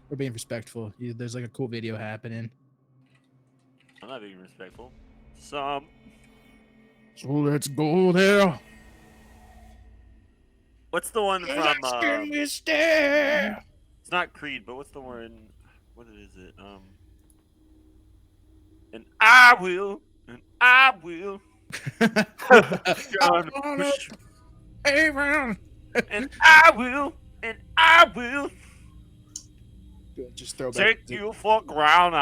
We're being respectful. There's like a cool video happening. I'm not being respectful. So let's go there. what's the one from? It's there. It's not Creed, but what's the one? What is it? And I will, and I will. Push. Around. And I will, and I will Just throw back. take you for ground.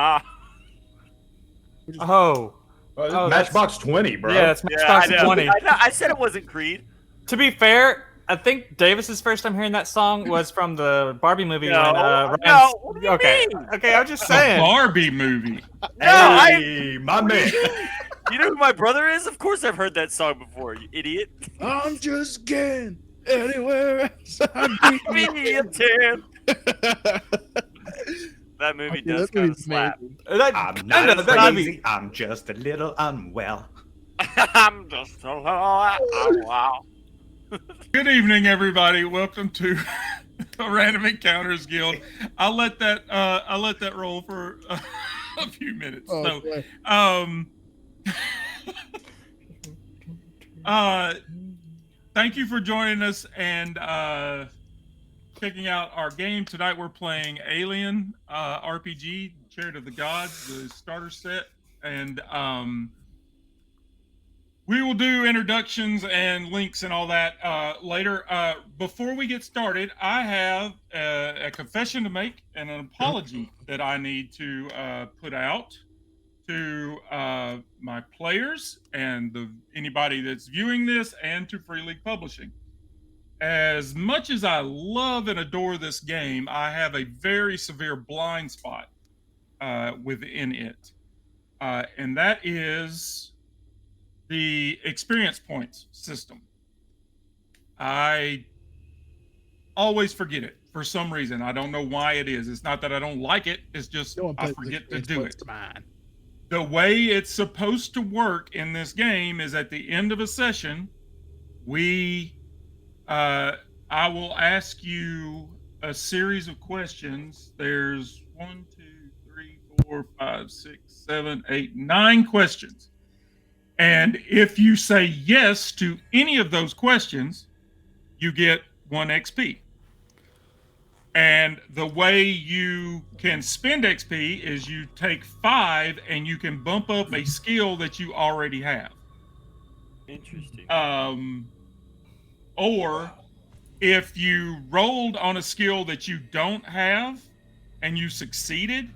Matchbox 20, bro. Yeah, it's Matchbox 20. I said it wasn't Creed. To be fair, I think Davis's first time hearing that song was from the Barbie movie. No, what do you mean? Okay, I'm just saying. The Barbie movie. No, Hey, my man. You know who my brother is? Of course I've heard that song before, you idiot. I'm just getting anywhere else. Me a 10. That movie does kind of slap. I'm not crazy. I'm just a little unwell. I'm just a little wow. Good evening, everybody. Welcome to the Random Encounters Guild. I'll let that roll for a few minutes. Oh, Thank you for joining us and checking out our game tonight. We're playing Alien RPG, Chariot of the Gods, the starter set, and we will do introductions and links and all that later. Before we get started, I have a confession to make and an apology that I need to put out to my players and anybody that's viewing this, and to Free League Publishing. As much as I love and adore this game, I have a very severe blind spot within it, and that is the experience points system. I always forget it for some reason. I don't know why it is. It's not that I don't like it. It's just I forget to do it. The way it's supposed to work in this game is at the end of a session, I will ask you a series of questions. There's 1, 2, 3, 4, 5, 6, 7, 8, 9 questions. And if you say yes to any of those questions, you get 1 XP. And the way you can spend XP is you take 5 and you can bump up a skill that you already have. Interesting. Or if you rolled on a skill that you don't have and you succeeded,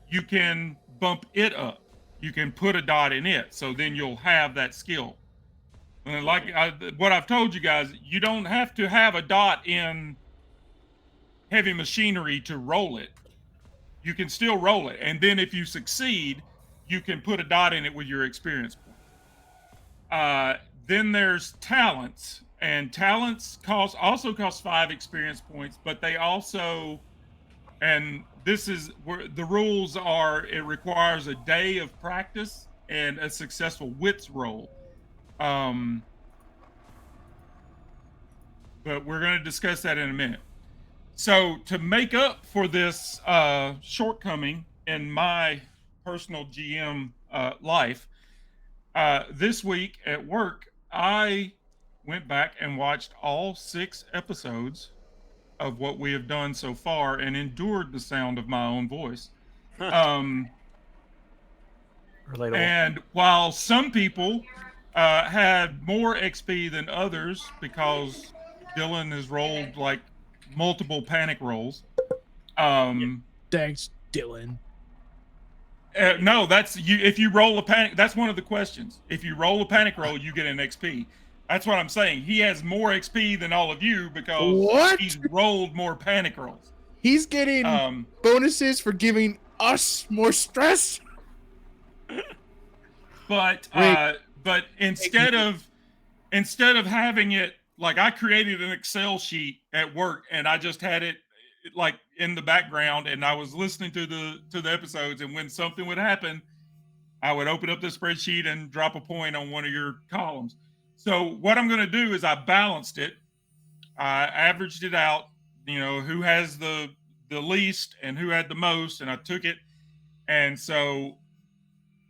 you can bump it up. You can put a dot in it, so then you'll have that skill. And what I've told you guys, you don't have to have a dot in heavy machinery to roll it. You can still roll it, and then if you succeed, you can put a dot in it with your experience point. Then there's talents, and talents also cost 5 experience points, but they also, and this is where the rules are, it requires a day of practice and a successful wits roll. But we're going to discuss that in a minute. So to make up for this shortcoming in my personal GM life, this week at work, I went back and watched all 6 episodes of what we have done so far and endured the sound of my own voice. Relatable. And while some people had more XP than others because Dylan has rolled like multiple panic rolls. Thanks, Dylan. No, that's you. If you roll a panic, that's one of the questions. If you roll a panic roll, you get an XP. That's what I'm saying. He has more XP than all of you because he's rolled more panic rolls. He's getting bonuses for giving us more stress. But instead of having it, like, I created an Excel sheet at work and I just had it like in the background and I was listening to the episodes, and when something would happen, I would open up the spreadsheet and drop a point on one of your columns. So what I'm going to do is I balanced it. I averaged it out, who has the the least and who had the most, and I took it. And so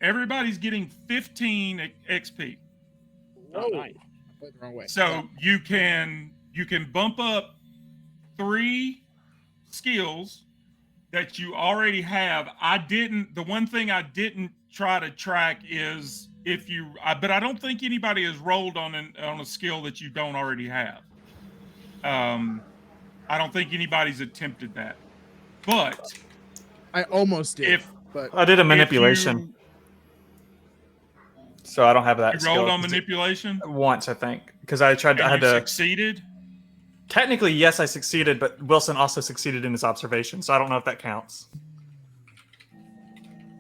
everybody's getting 15 XP. Whoa. Oh, nice. I played the wrong way. So you can bump up 3 skills that you already have. The one thing I didn't try to track is but I don't think anybody has rolled on a skill that you don't already have. I don't think anybody's attempted that. But I almost did. But I did a manipulation, so I don't have that you skill. rolled on manipulation Once, I think, because I tried. I had to. Succeeded. Technically, yes, I succeeded, but Wilson also succeeded in his observation, so I don't know if that counts.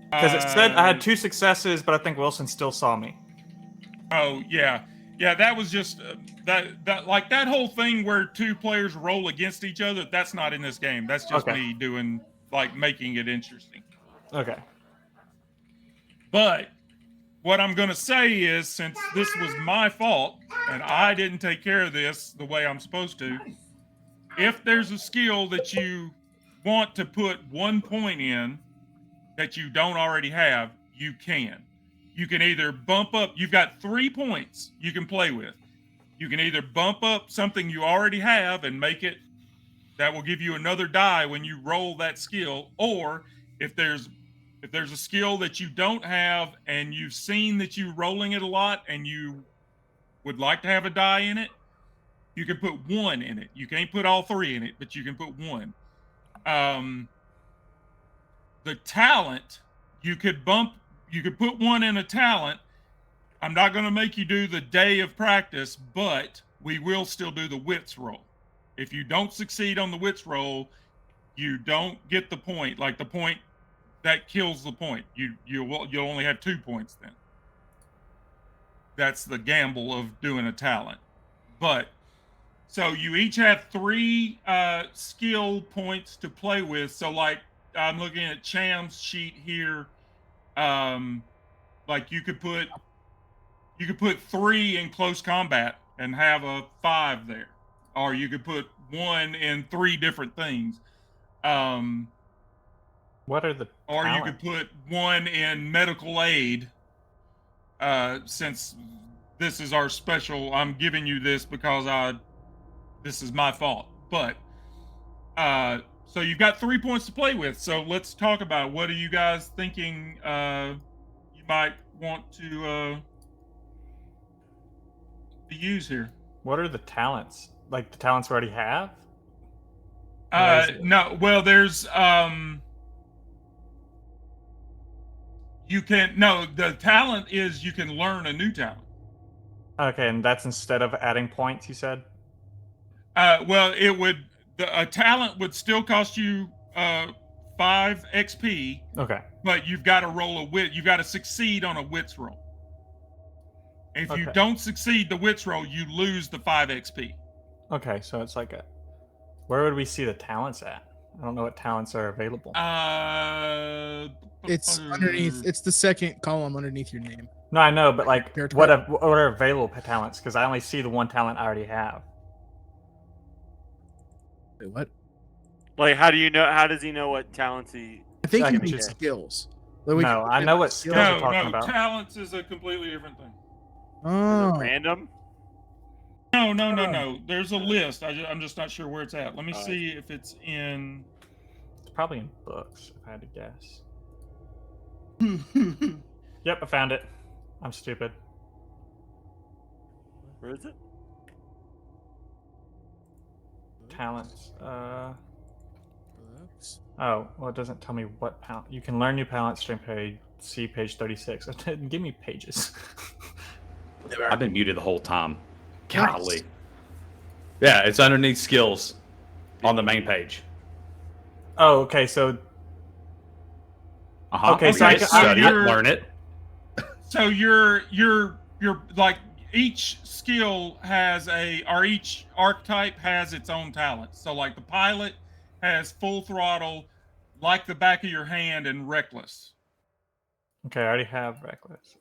Because it said I had 2 successes, but I think Wilson still saw me. Oh yeah, that was just that whole thing where 2 players roll against each other. That's not in this game. That's just me doing making it interesting. Okay. But what I'm gonna say is, since this was my fault and I didn't take care of this the way I'm supposed to, if there's a skill that you want to put 1 point in that you don't already have, you can. You can either bump up, you've got 3 points you can play with. You can either bump up something you already have and make it, that will give you another die when you roll that skill, or if there's a skill that you don't have and you've seen that you rolling it a lot and you would like to have a die in it, you can put 1 in it. You can't put all 3 in it, but you can put 1. The talent, you could put 1 in a talent. I'm not going to make you do the day of practice, but we will still do the wits roll. If you don't succeed on the wits roll, you don't get the point. Like the point that kills the point. You'll only have 2 points then. That's the gamble of doing a talent. But so you each have 3 skill points to play with. So I'm looking at Cham's sheet here. You could put 3 in close combat and have a 5 there, or you could put 1 in 3 different things. What are the or talents? You could put 1 in medical aid. Since this is our special, I'm giving you this because this is my fault. But so you've got 3 points to play with. So let's talk about it. What are you guys thinking you might want to use here? What are the talents? Like the talents we already have? No. Well, there's the talent is you can learn a new talent. Okay, and that's instead of adding points, you said? Well, a talent would still cost you 5 XP. Okay. But you've got to roll a wit. You've got to succeed on a wits roll. If you don't succeed the wits roll, you lose the 5 XP. Okay, so it's like where would we see the talents at? I don't know what talents are available. It's underneath. It's the second column underneath your name. No, I know, but what are available talents? Because I only see the 1 talent I already have. Wait, what? Like, how do you know? How does he know what talents he? I think I you can mean just- skills. No, I know what skills you're talking about. Talents is a completely different thing. Oh, Random. No. There's a list. I'm just not sure where it's at. Let me see if it's in. It's probably in books, if I had to guess. Yep, I found it. I'm stupid. Where is it? Talents. Oh, well, it doesn't tell me what talent. You can learn new talents during page 36. It didn't give me pages. I've been muted the whole time. Golly. Yeah, it's underneath skills on the main page. Oh, okay, so... Okay, so I can study it, learn it. So you're like, each skill has each archetype has its own talent. So like the pilot has full throttle, like the back of your hand, and reckless. Okay, I already have reckless.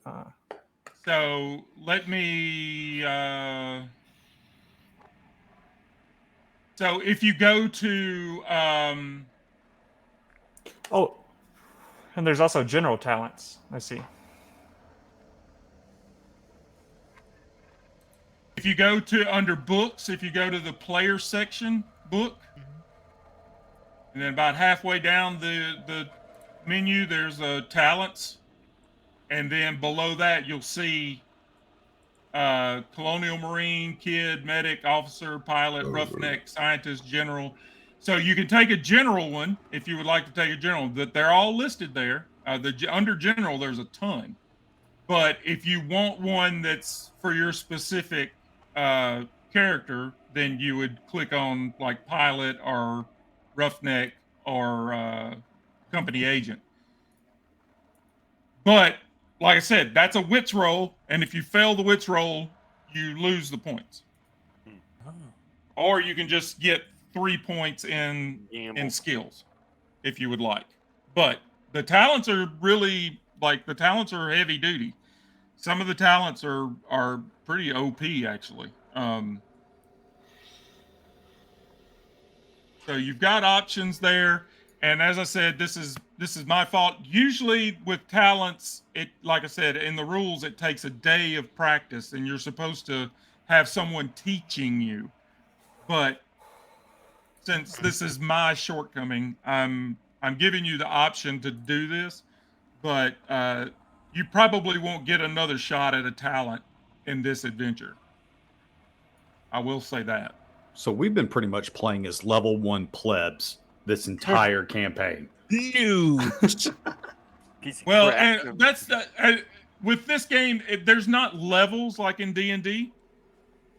So let me. So if you go to Oh, and there's also general talents. I see. If you go to under books, if you go to the player section book, and then about halfway down the menu, there's talents, and then below that you'll see colonial marine, kid, medic, officer, pilot, roughneck, scientist, general. So you can take a general one if you would like to take a general. That they're all listed there. Under general, there's a ton. But if you want one that's for your specific character, then you would click on like pilot or roughneck or company agent. But like I said, that's a wits roll, and if you fail the wits roll, you lose the points. Or you can just get 3 points in skills if you would like. But the talents are really the talents are heavy duty. Some of the talents are pretty OP actually. So you've got options there, and as I said, this is my fault. Usually with talents, it like I said in the rules, it takes a day of practice, and you're supposed to have someone teaching you. But since this is my shortcoming, I'm giving you the option to do this, but you probably won't get another shot at a talent in this adventure. I will say that. So we've been pretty much playing as level 1 plebs this entire campaign. No. Well, and that's with this game. There's not levels like in D&D.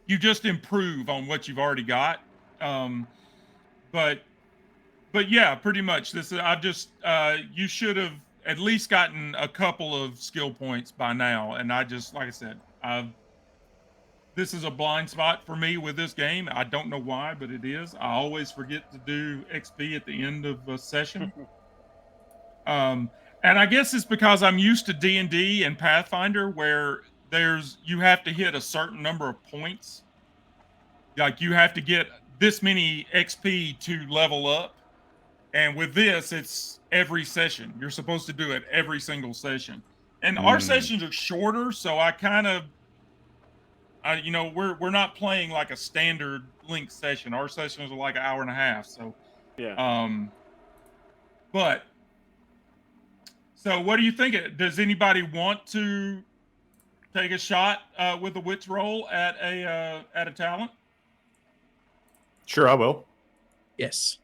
You just improve on what you've already got. But yeah, pretty much. I've just you should have at least gotten a couple of skill points by now, and I just like I said, this is a blind spot for me with this game. I don't know why, but it is. I always forget to do XP at the end of a session. And I guess it's because I'm used to D&D and Pathfinder where you have to hit a certain number of points. Like you have to get this many XP to level up. And with this, it's every session. You're supposed to do it every single session. And our sessions are shorter, so I kind of we're not playing like a standard length session. Our sessions are like an hour and a half. So yeah. But so what do you think? Does anybody want to take a shot with a wits roll at a talent? Sure, I will. Yes.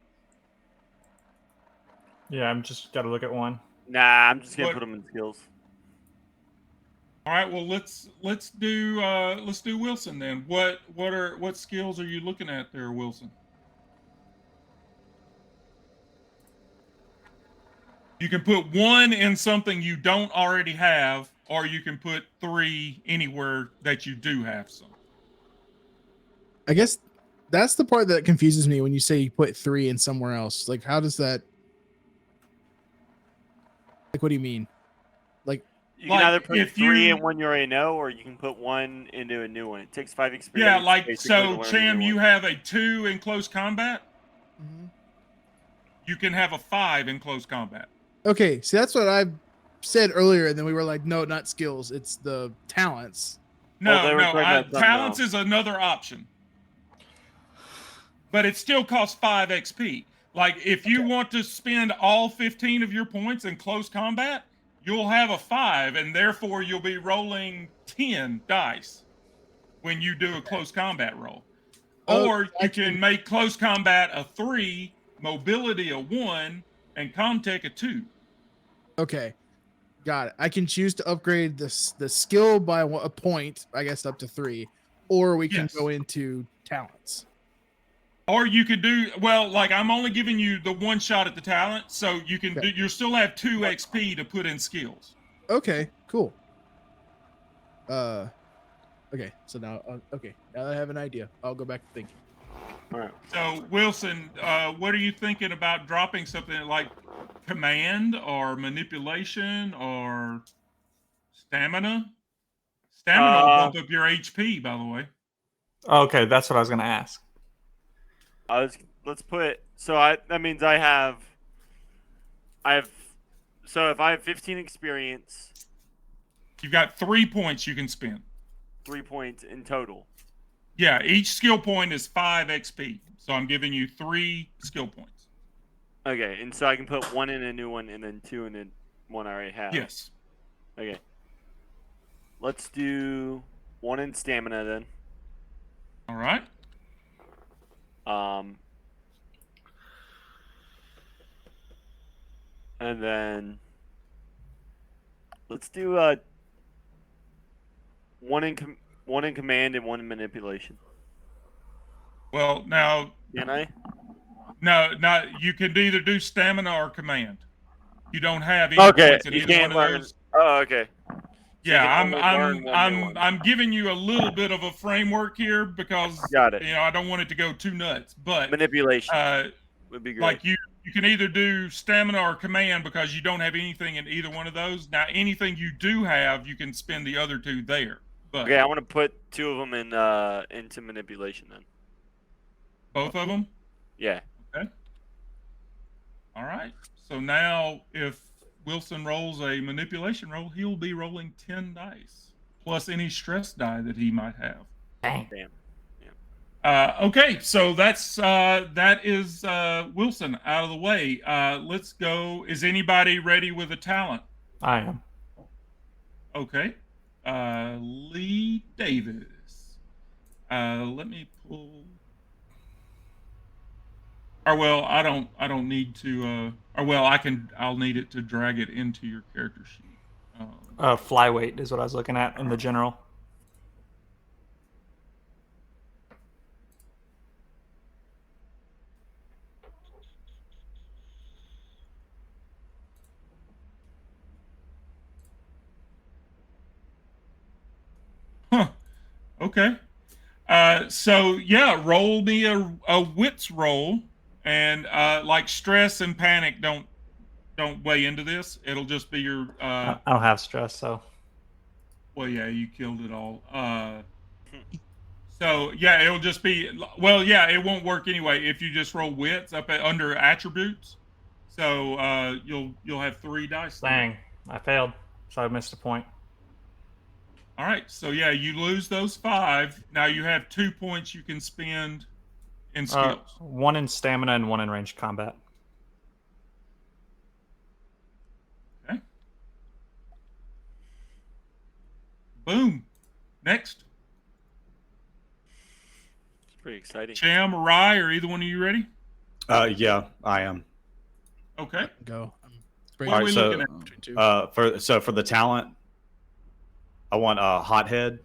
Yeah, I'm just got to look at one. Nah, I'm just gonna put them in skills. All right, well let's do Wilson then. What skills are you looking at there, Wilson? You can put 1 in something you don't already have, or you can put 3 anywhere that you do have some. I guess that's the part that confuses me when you say you put 3 in somewhere else. Like, how does that? Like, what do you mean? Like, you can either put 3 in one you already know, or you can put 1 into a new one. It takes 5 experience. Yeah, like so, Cham, you have a 2 in close combat. mm-hmm. You can have a 5 in close combat. Okay, see, that's what I said earlier, and then we were like, no, not skills, it's the talents. No, talents is another option, but it still costs 5 XP. Like, if you want to spend all 15 of your points in close combat, you'll have a 5, and therefore you'll be rolling 10 dice when you do a close combat roll. Or you can make close combat a 3, mobility a 1, and Comtech a 2. Okay, got it. I can choose to upgrade the skill by a point, I guess up to 3, or we can go into talents. Or you could do like I'm only giving you the 1 shot at the talent, so you can do. You still have 2 XP to put in skills. Okay, cool. Okay, so now now that I have an idea, I'll go back to thinking. All right. So Wilson, what are you thinking about dropping something like command or manipulation or stamina? Stamina will bump up your HP, by the way. Okay, that's what I was going to ask. Let's put that means I So if I have 15 experience, You've got 3 points you can spend. 3 points in total. Yeah, each skill point is 5 XP. So I'm giving you 3 skill points. Okay, and so I can put 1 in a new one and then 2 in the one I already have. Yes. Okay. Let's do 1 in stamina then. All right. And then let's do 1 in command and 1 in manipulation. Well, now Can I? no, you can either do stamina or command. You don't have any Okay, points in you either can't one of learn. those. Oh, okay. So Yeah, you can only learn one new one. I'm giving you a little bit of a framework here because Got it. I don't want it to go too nuts. But Manipulation would be great. like you can either do stamina or command because you don't have anything in either one of those. Now, anything you do have, you can spend the other 2 there. But Okay, I want to put 2 of them in into manipulation then. both of them. Yeah. Okay. All right. So now, if Wilson rolls a manipulation roll, he'll be rolling 10 dice plus any stress die that he might have. Damn. Okay, so that is Wilson out of the way. Let's go. Is anybody ready with a talent? I am. Okay. Lee Davis. Let me pull. Or well, I don't need to. Or well, I'll need it to drag it into your character sheet. Flyweight is what I was looking at in the general. Huh. Okay. So yeah, roll me a wits roll, and like stress and panic don't weigh into this. It'll just be your. I don't have stress, so. Well, yeah, you killed it all. So yeah, it'll just be. Well, yeah, it won't work anyway if you just roll wits up under attributes. So you'll have 3 dice. Dang, I failed, so I missed a point. All right, so yeah, you lose those 5. Now you have 2 points you can spend in skills. 1 in stamina and 1 in ranged combat. Okay. Boom. Next. It's pretty exciting. Cham or Rye, are either one of you ready? Yeah, I am. Okay. Go. What are we looking at? Between 2. For the talent, I want a hothead.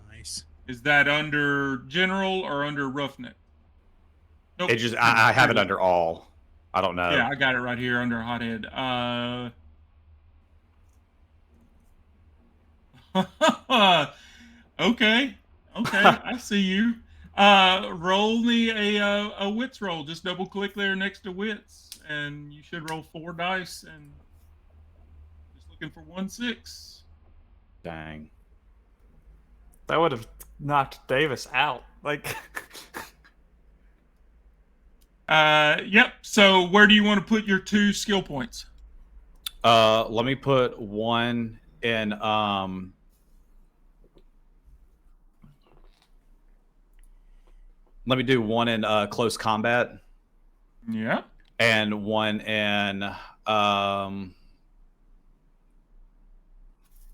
Nice. Is that under general or under roughneck? Nope. It just I have it under all. I don't know. Yeah, I got it right here under hothead. Okay, I see you. Roll me a wits roll. Just double click there next to wits, and you should roll 4 dice. And just looking for 1 6. Dang. That would have knocked Davis out. Like. Yep. So where do you want to put your 2 skill points? Let me put 1 in let me do 1 in close combat. Yeah. And 1 in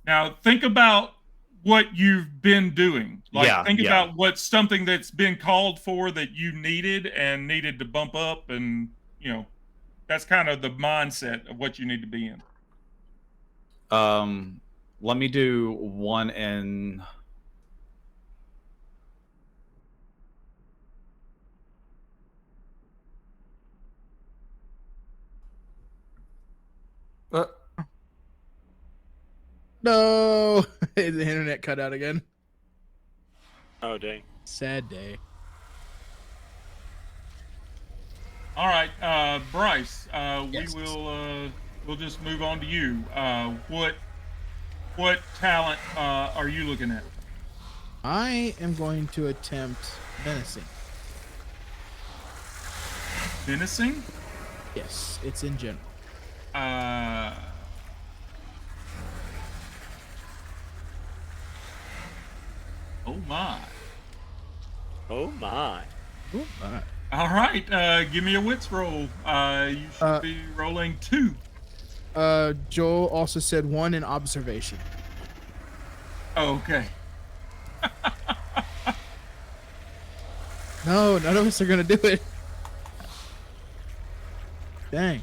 Now think about what you've been doing. Think about what's something that's been called for that you needed to bump up, and that's kind of the mindset of what you need to be in. Let me do 1 in No, the internet cut out again. Oh dang! Sad day. All right, Bryce. Yes. We'll just move on to you. What talent are you looking at? I am going to attempt menacing. Menacing? Yes, it's in general. Oh my. Oh my. Ooh, all right. All right, give me a wits roll. You should be rolling 2. Joel also said 1 in observation. Okay. No, none of us are gonna do it. Dang.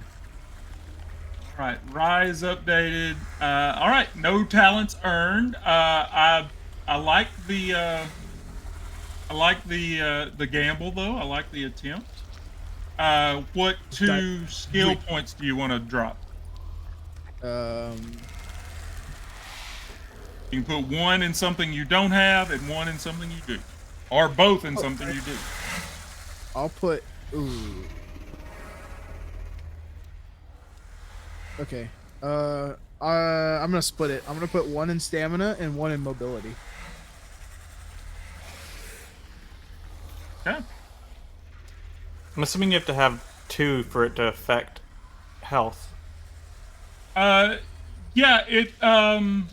All right, Rise updated. All right, no talents earned. I like the the gamble though. I like the attempt. What 2 skill points do you want to drop? You can put 1 in something you don't have and 1 in something you do, or both in something you do. I'll put. Ooh. Okay. I'm gonna split it. I'm gonna put 1 in stamina and 1 in mobility. Okay. I'm assuming you have to have 2 for it to affect health. Yeah. It. I'm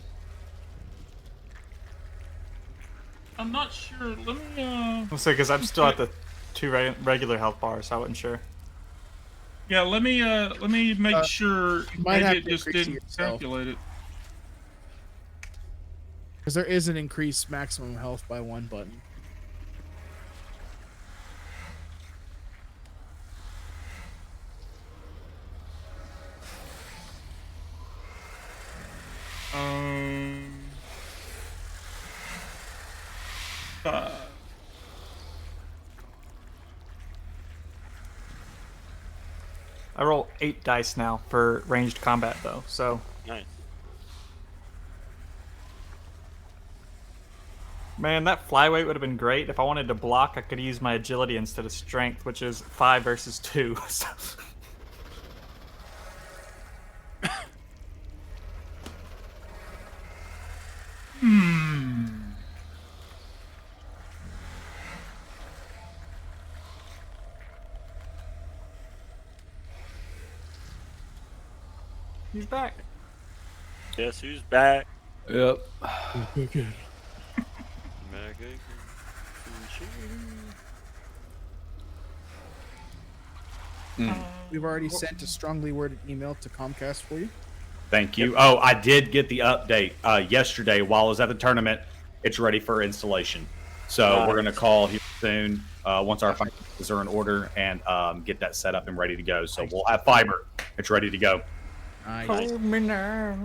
not sure. Let me. Let's say because I'm still at the 2 regular health bars, so I wasn't sure. Yeah. Let me make sure. might have Maybe it to just increase didn't yourself. calculate it. Because there is an increased maximum health by 1 button. I roll 8 dice now for ranged combat, though, so... Nice. Man, that flyweight would have been great. If I wanted to block, I could use my agility instead of strength, which is 5 versus 2. So. He's back. Guess who's back? Yep. We've already sent a strongly worded email to Comcast for you. Thank you. Oh, I did get the update yesterday while I was at the tournament. It's ready for installation. So we're going to call here soon once our finances are in order and get that set up and ready to go. So we'll have fiber. It's ready to go. Nice. Hold me now.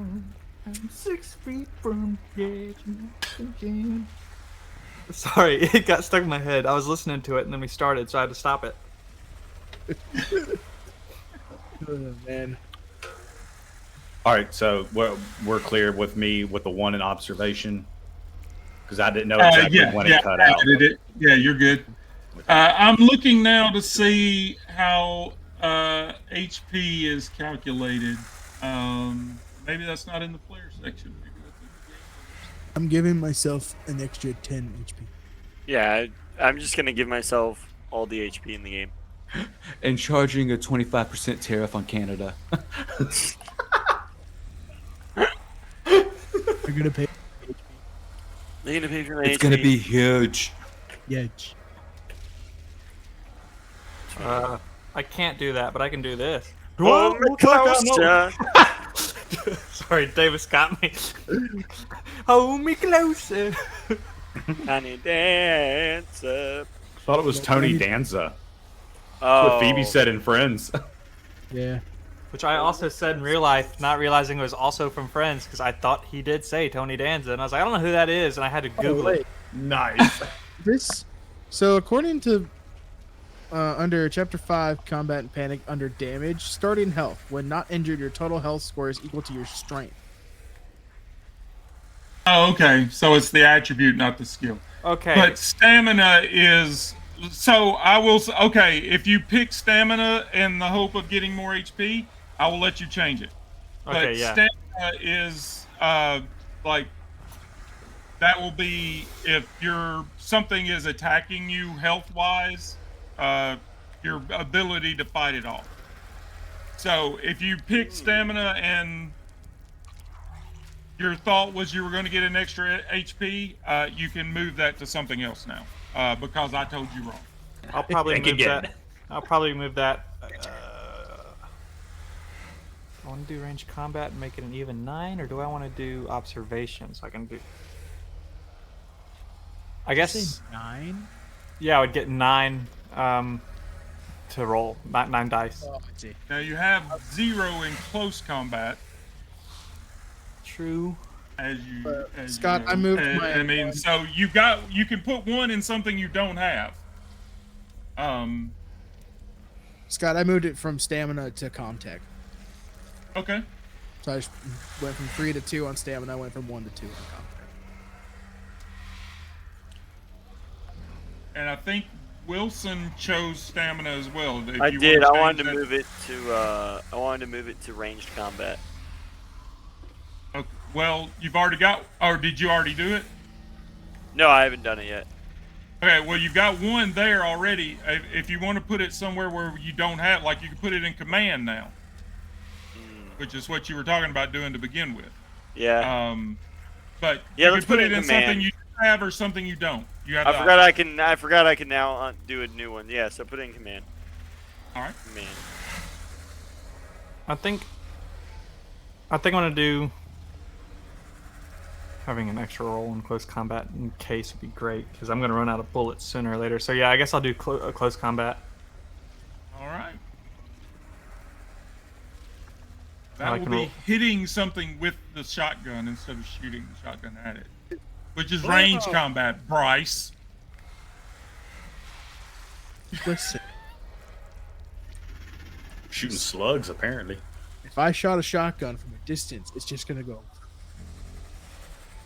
I'm 6 feet from the edge. Sorry, it got stuck in my head. I was listening to it and then we started, so I had to stop it. Oh, man. All right, so we're clear with me with the 1 in observation because I didn't know exactly when it cut out. Yeah, you're good. I'm looking now to see how HP is calculated. Maybe that's not in the player section. Maybe that's in the game. I'm giving myself an extra 10 HP. Yeah, I'm just gonna give myself all the HP in the game. And charging a 25% tariff on Canada. You're gonna pay. They're gonna pay for my It's HP. gonna be huge. Yeah. I can't do that, but I can do this. Hold me closer. Sorry, Davis got me. Hold me closer. Tiny dancer. Thought it was Tony Danza. That's Oh, what Phoebe said in Friends. Yeah. Which I also said in real life, not realizing it was also from Friends, because I thought he did say Tony Danza, and I was like, I don't know who that is, and I had to Google it. Nice. So according to under Chapter 5, Combat and Panic, under Damage, starting health. When not injured, your total health score is equal to your strength. Oh, okay. So it's the attribute, not the skill. Okay. But stamina is. So I will. Okay, if you pick stamina in the hope of getting more HP, I will let you change it. Okay, But yeah. stamina is like that will be if something is attacking you health wise, your ability to fight it off. So if you pick stamina and your thought was you were going to get an extra HP, you can move that to something else now because I told you wrong. I'll probably Think move again. that. I'll probably move that. I want to do range combat and make it an even 9, or do I want to do observation so I can do? I guess 9. yeah, I would get 9 to roll, not 9 dice. Oh, I see. Now you have 0 in close combat. True. As Scott, you know. I moved I mean, so you can put 1 in something you don't have. Scott, I moved it from stamina to comtech. Okay. So I just went from 3 to 2 on stamina. I went from 1 to 2 on comtech. And I think Wilson chose stamina as well. If I you did. wanna I wanted change to that- move it to. I wanted to move it to ranged combat. Okay. Well, you've already got, or did you already do it? No, I haven't done it yet. Okay, well, you've got 1 there already. If you want to put it somewhere where you don't have, like you can put it in command now, which is what you were talking about doing to begin with. Yeah. But Yeah, you let's can put put it it in in something command. you have or something you don't. You have I the forgot option. I forgot I can now do a new one. Yeah, so put it in command. All right. Command. I think I'm gonna do having an extra roll in close combat in case would be great because I'm gonna run out of bullets sooner or later. So yeah, I guess I'll do close combat. All right. I That will can be roll. hitting something with the shotgun instead of shooting the shotgun at it, which is range combat, Bryce. Listen, Shooting slugs, apparently. if I shot a shotgun from a distance, it's just gonna go.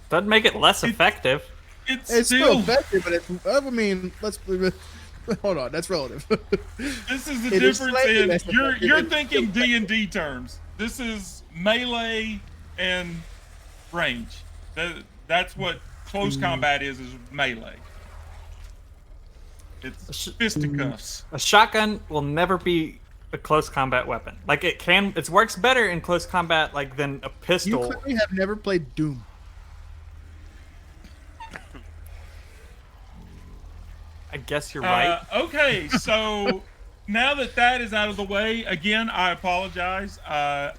Doesn't make it less effective. It's still effective, but it's. I mean, let's hold on. That's relative. This is the It is difference slightly in less you're effective. thinking D&D terms. This is melee and range. That's what close combat is melee. It's fisticuffs. A shotgun will never be a close combat weapon. Like it works better in close combat like than a You pistol. clearly have never played Doom. I guess you're right. Okay, so now that is out of the way, again, I apologize. I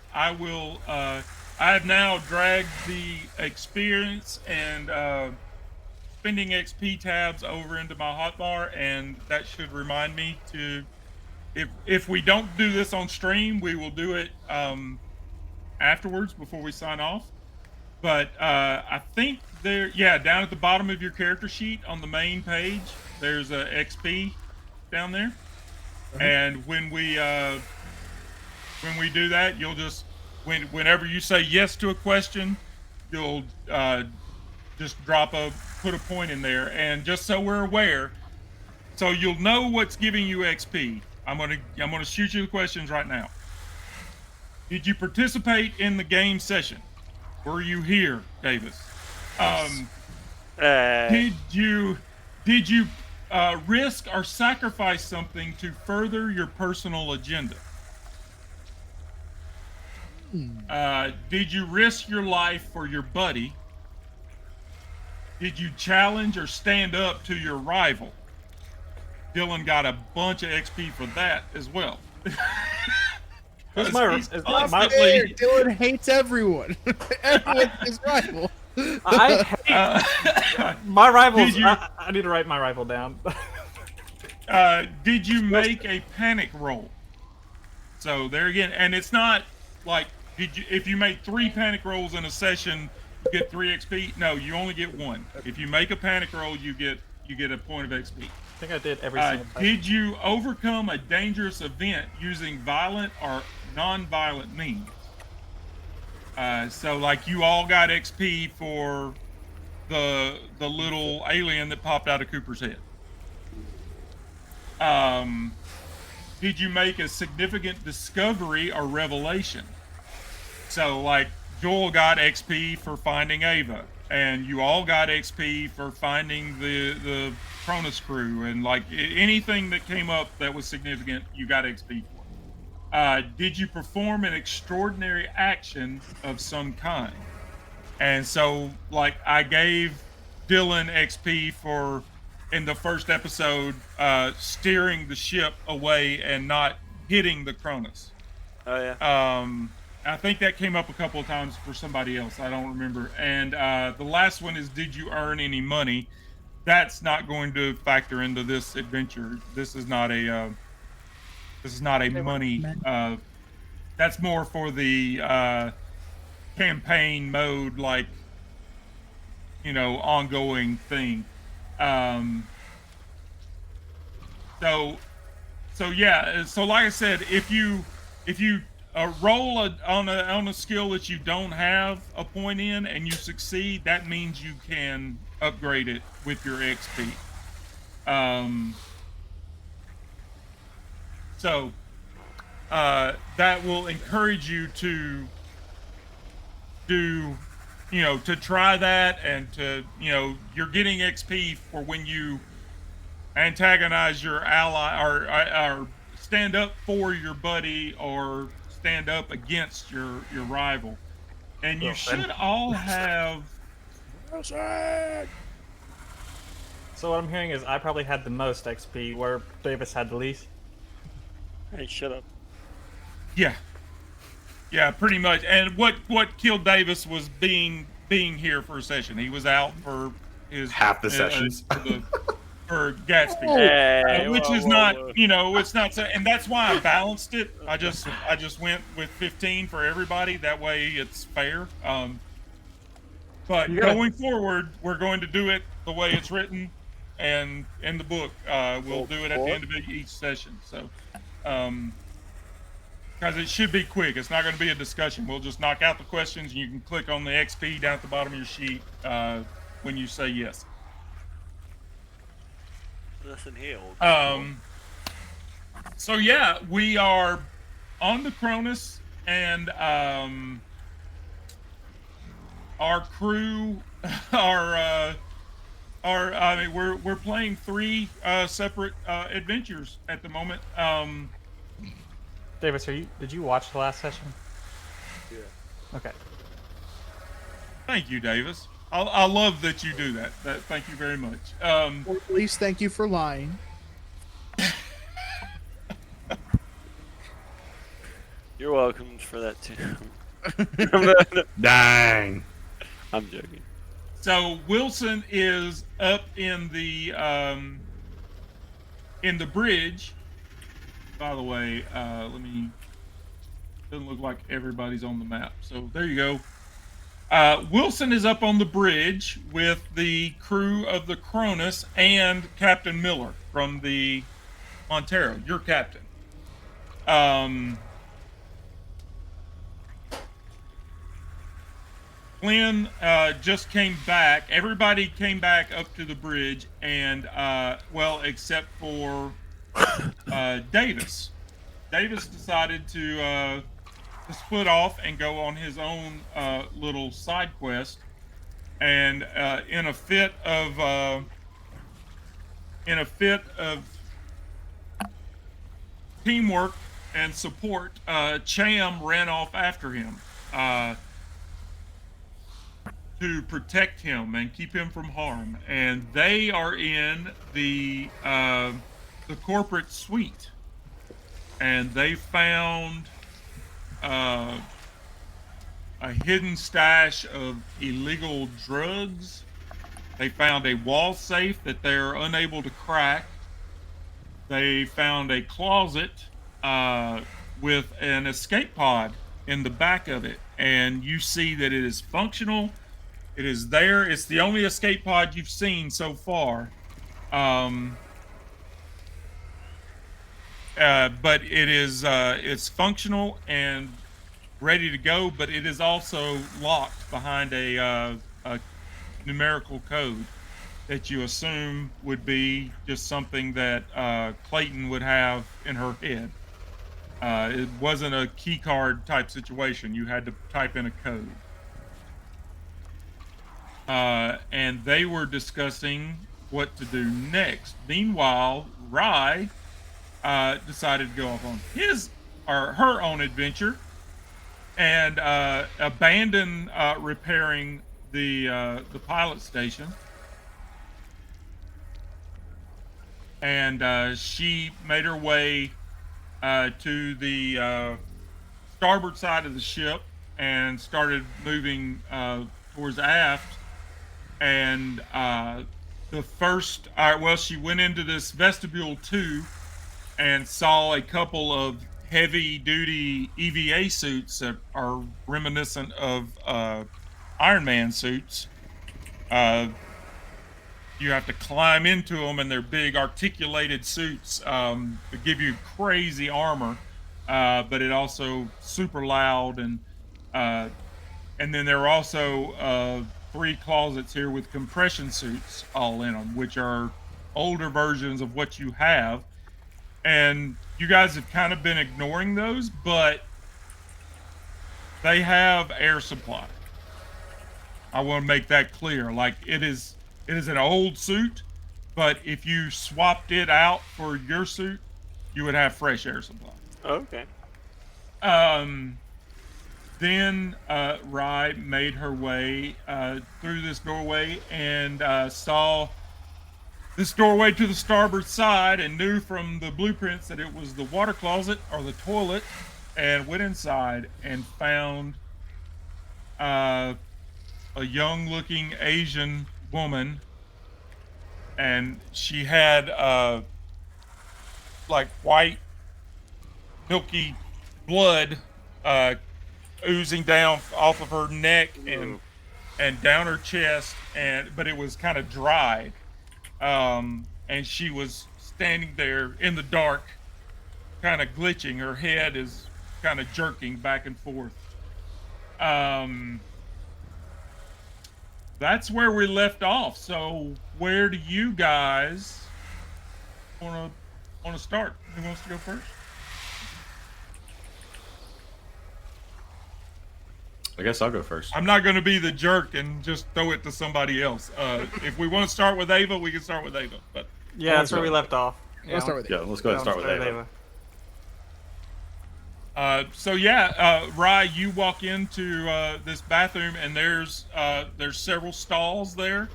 have now dragged the experience and spending XP tabs over into my hotbar, and that should remind me to, if we don't do this on stream, we will do it afterwards before we sign off. But I think down at the bottom of your character sheet on the main page, there's a XP down there, and when we do that, you'll just whenever you say yes to a question, you'll just put a point in there, and just so we're aware, so you'll know what's giving you XP. I'm gonna shoot you the questions right now. Did you participate in the game session? Were you here, Davis? Did you risk or sacrifice something to further your personal agenda? Did you risk your life for your buddy? Did you challenge or stand up to your rival? Dylan got a bunch of XP for that as well. He's Dylan hates everyone. Everyone's his rival. I hate my rivals. I need to write my rival down. Did you make a panic roll? So there again, and it's not like if you make 3 panic rolls in a session, you get 3 XP. No, you only get 1. If you make a panic roll, you get a point of XP. I think I did every single time. Did you overcome a dangerous event using violent or non-violent means? So like you all got XP for the little alien that popped out of Cooper's head. Did you make a significant discovery or revelation? So like Joel got XP for finding Ava, and you all got XP for finding the Cronus crew, and like anything that came up that was significant, you got XP for. did you perform an extraordinary action of some kind? And so, like, I gave Dylan XP for, in the first episode, steering the ship away and not hitting the Cronus. Oh yeah. I think that came up a couple of times for somebody else. I don't remember. And the last one is, did you earn any money? That's not going to factor into this adventure. This is not a money. That's more for the campaign mode, like, you know, ongoing thing. So yeah. So like I said, if you roll on a skill that you don't have a point in and you succeed, that means you can upgrade it with your XP. So that will encourage you to do, you know, to try that, and to, you know, you're getting XP for when you antagonize your ally, or stand up for your buddy, or stand up against your rival. And you should all have. So what I'm hearing is I probably had the most XP, where Davis had the least. Hey, shut up. Yeah, pretty much. And what killed Davis was being here for a session. He was out for his half the sessions for Gatsby, Hey, which whoa, is whoa, not, whoa. you know, it's not so. And that's why I balanced it. I just went with 15 for everybody. That way it's fair. But going forward, we're going to do it the way it's written, and in the book, we'll do it at the end of each session. So, because it should be quick. It's not going to be a discussion. We'll just knock out the questions, and you can click on the XP down at the bottom of your sheet when you say yes. Listen here. So yeah, we are on the Cronus, and our crew are I mean, we're playing 3 separate adventures at the moment. Davis, did you watch the last session? Yeah. Okay. Thank you, Davis. I love that you do that. Thank you very much. Or at least thank you for lying. You're welcome for that too. Dang. I'm joking. So Wilson is up in the bridge. By the way, let me. Doesn't look like everybody's on the map. So there you go. Wilson is up on the bridge with the crew of the Cronus and Captain Miller from the Montero, your captain. Glenn just came back. Everybody came back up to the bridge, and well, except for Davis. Davis decided to split off and go on his own little side quest, and in a fit of teamwork and support, Cham ran off after him to protect him and keep him from harm, and they are in the corporate suite, and they found a hidden stash of illegal drugs. They found a wall safe that they're unable to crack. They found a closet with an escape pod in the back of it, and you see that it is functional. It is there. It's the only escape pod you've seen so far. But it is it's functional and ready to go, but it is also locked behind a numerical code that you assume would be just something that Clayton would have in her head. It wasn't a key card type situation. You had to type in a code. And they were discussing what to do next. Meanwhile, Rye decided to go off on his her own adventure, and abandon repairing the pilot station. And she made her way to the starboard side of the ship and started moving towards aft. And she went into this vestibule 2 and saw a couple of heavy-duty EVA suits that are reminiscent of Iron Man suits. You have to climb into them, and they're big articulated suits that give you crazy armor, but it also super loud. And then there are also 3 closets here with compression suits all in them, which are older versions of what you have. And you guys have kind of been ignoring those, but they have air supply. I want to make that clear. Like, it is an old suit, but if you swapped it out for your suit, you would have fresh air supply. Okay. Then Rye made her way through this doorway and saw this doorway to the starboard side, and knew from the blueprints that it was the water closet or the toilet, and went inside and found a young-looking Asian woman, and she had like white, milky blood oozing down off of her neck and down her chest, but it was kind of dry. And she was standing there in the dark, kind of glitching. Her head is kind of jerking back and forth. That's where we left off. So where do you guys want to start? Who wants to go first? I guess I'll go first. I'm not going to be the jerk and just throw it to somebody else. If we want to start with Ava, we can start with Ava. But yeah, that's where we left off. Let's start with Yeah, let's go ahead and start with Ava. Rye, you walk into this bathroom, and there's several stalls there,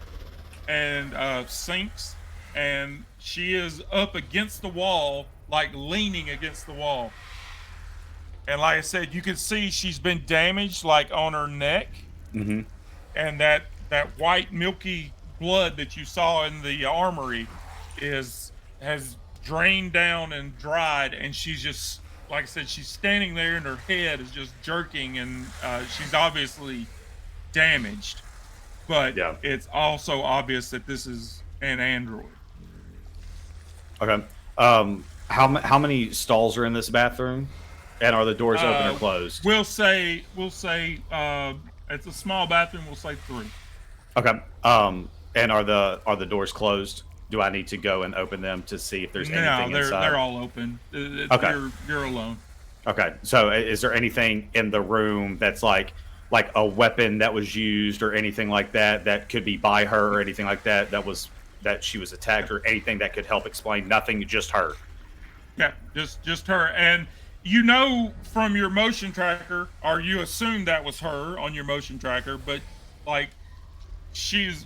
and sinks, and she is up against the wall, like leaning against the wall. And like I said, you can see she's been damaged, like on her neck, and that white milky blood that you saw in the armory has drained down and dried, and she's just, like I said, she's standing there, and her head is just jerking, and she's obviously damaged. But it's also obvious that this is an android. Okay. How many stalls are in this bathroom? And are the doors open or closed? We'll say it's a small bathroom. We'll say 3. Okay. And are the doors closed? Do I need to go and open them to see if there's anything inside? No, they're all open. Okay. You're alone. Okay. So is there anything in the room that's like a weapon that was used or anything like that could be by her or anything like that that she was attacked, or anything that could help explain? Nothing, just her. Yeah, just her. And you know from your motion tracker, or you assume that was her on your motion tracker, but like she's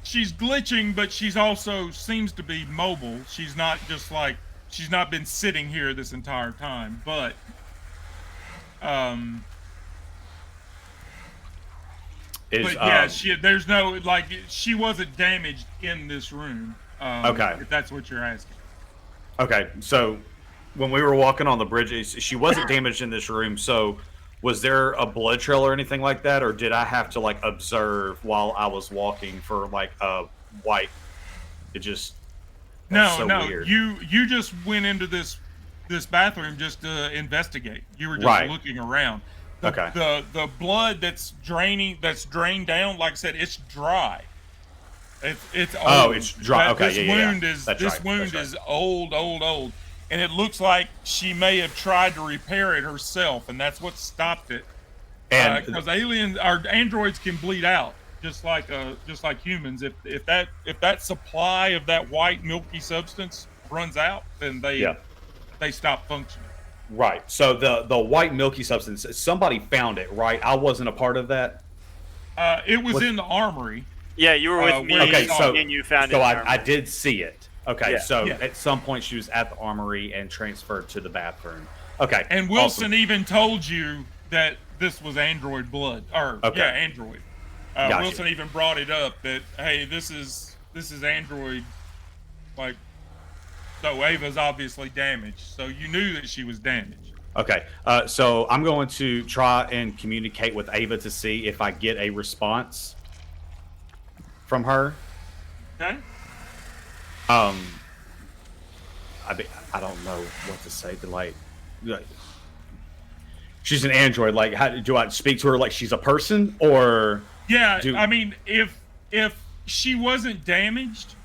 glitching, but she's also seems to be mobile. She's not just like, she's not been sitting here this entire time, but there's no, like, she wasn't damaged in this room. Okay. If that's what you're asking. Okay, so when we were walking on the bridge, she wasn't damaged in this room, so was there a blood trail or anything like that, or did I have to like observe while I was walking for like a white? It just no. Weird. You just went into this bathroom just to investigate. You were just looking around. The blood that's drained down, like I said, it's dry. It's old. Oh, it's dry. This wound is old. And it looks like she may have tried to repair it herself, and that's what stopped it. And because androids can bleed out just like humans. If that supply of that white milky substance runs out, then they stop functioning. Right. So the white milky substance, somebody found it, right? I wasn't a part of that. It was in the armory. Yeah, you were with me. Okay, so and you found so it. I did see it. Okay, Yeah. so Yeah. at some point she was at the armory and transferred to the bathroom. Okay. And Wilson awesome. even told you that this was android blood, or Okay. yeah, android. Gotcha. Wilson even brought it up that, hey, this is android, like, so Ava's obviously damaged. So you knew that she was damaged. Okay, so I'm going to try and communicate with Ava to see if I get a response from her. Okay. I don't know what to say to like she's an android. Like, how do I speak to her like she's a person, or Yeah, I mean, if she wasn't damaged,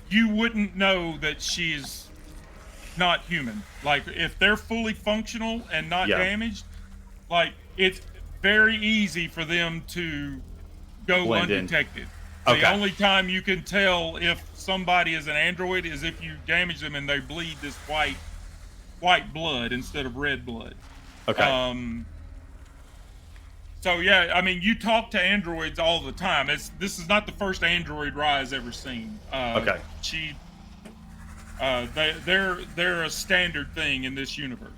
you wouldn't know that she's not human. Like, if they're fully functional and not damaged, like, it's very easy for them to go blend undetected. Okay. The only time you can tell if somebody is an android is if you damage them and they bleed this white blood instead of red blood. Okay. So yeah, I mean, you talk to androids all the time. This is not the first android Rye's ever seen. Okay. They're a standard thing in this universe.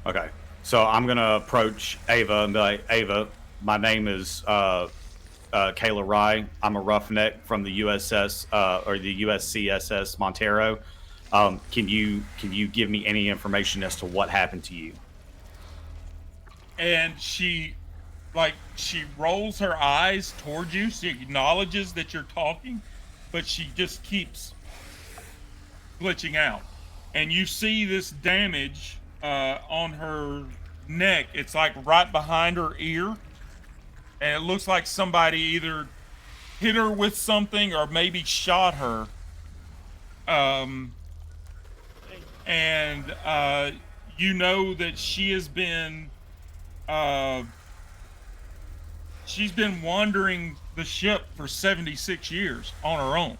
Okay. So I'm gonna approach Ava and be like, Ava, my name is Kayla Rye. I'm a roughneck from the USS or the USCSS Montero. Can you give me any information as to what happened to you? And she rolls her eyes towards you. She acknowledges that you're talking, but she just keeps glitching out. And you see this damage on her neck. It's like right behind her ear. And it looks like somebody either hit her with something or maybe shot her. You know that she has been she's been wandering the ship for 76 years on her own.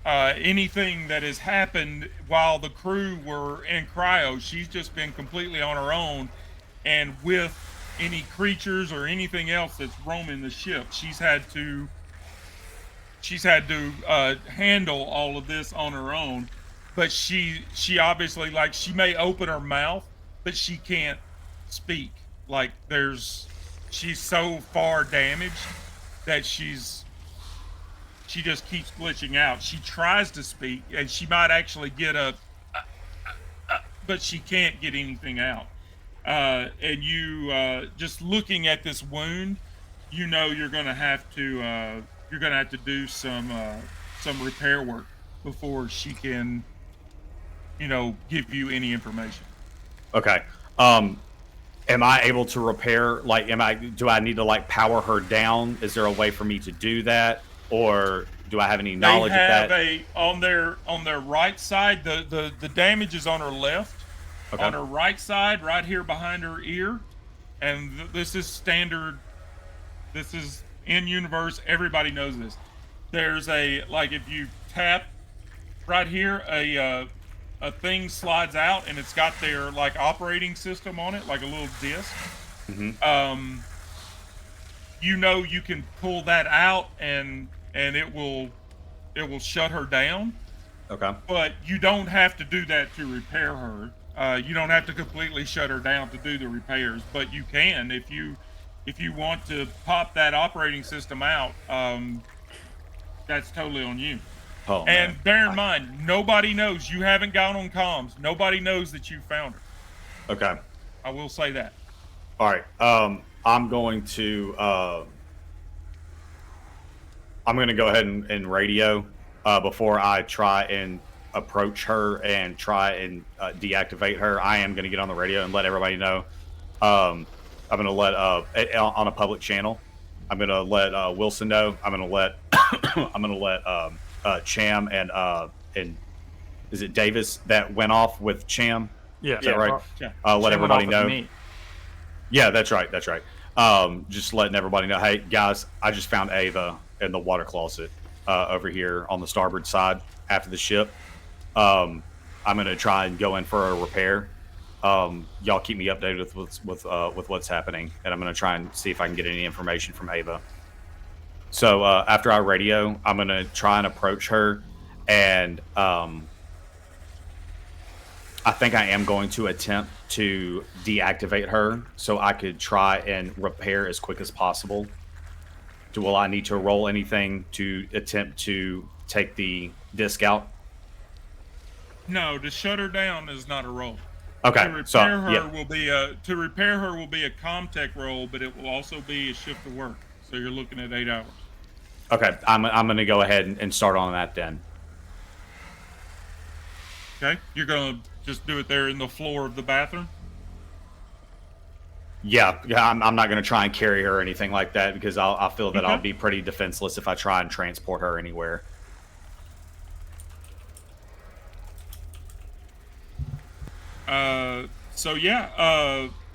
Anything that has happened while the crew were in cryo, she's just been completely on her own, and with any creatures or anything else that's roaming the ship, she's had to handle all of this on her own. But she obviously, like, she may open her mouth, but she can't speak. Like, she's so far damaged that she just keeps glitching out. She tries to speak, and she might actually get but she can't get anything out. And you, just looking at this wound, you know you're gonna have to do some repair work before she can, give you any information. Okay. Am I able to repair? Like, do I need to like power her down? Is there a way for me to do that, or do I have any knowledge of that? They have on their right side. The damage is on her left. Okay. On her right side, right here behind her ear, and this is standard. This is in universe. Everybody knows this. There's if you tap right here, a thing slides out, and it's got their operating system on it, like a little disc. Mm-hmm. You can pull that out, and it will shut her down. Okay. But you don't have to do that to repair her. You don't have to completely shut her down to do the repairs, but you can if you want to pop that operating system out. That's totally on you. Oh, and man. bear in mind, nobody knows. You haven't gone on comms. Nobody knows that you found her. Okay. I will say that. All right. I'm going to go ahead and radio before I try and approach her and try and deactivate her. I am going to get on the radio and let everybody know. I'm going to let on a public channel. I'm going to let Wilson know. I'm going to let Cham and is it Davis that went off with Cham? Yeah. Is that right? Yeah. Let Cham went everybody off with know. me. Yeah, that's right. That's right. Just letting everybody know. Hey guys, I just found Ava in the water closet over here on the starboard side after the ship. I'm gonna try and go in for a repair. y'all keep me updated with what's happening, and I'm going to try and see if I can get any information from Ava. So after I radio, I'm going to try and approach her, and I think I am going to attempt to deactivate her so I could try and repair as quick as possible. Will I need to roll anything to attempt to take the disc out? No, to shut her down is not a roll. Okay, To repair her will be a Comtech roll, but it will also be a shift of work. So you're looking at 8 hours. Okay, I'm going to go ahead and start on that then. Okay, you're gonna just do it there in the floor of the bathroom. Yeah, I'm not going to try and carry her or anything like that because I feel that I'll be pretty defenseless if I try and transport her anywhere.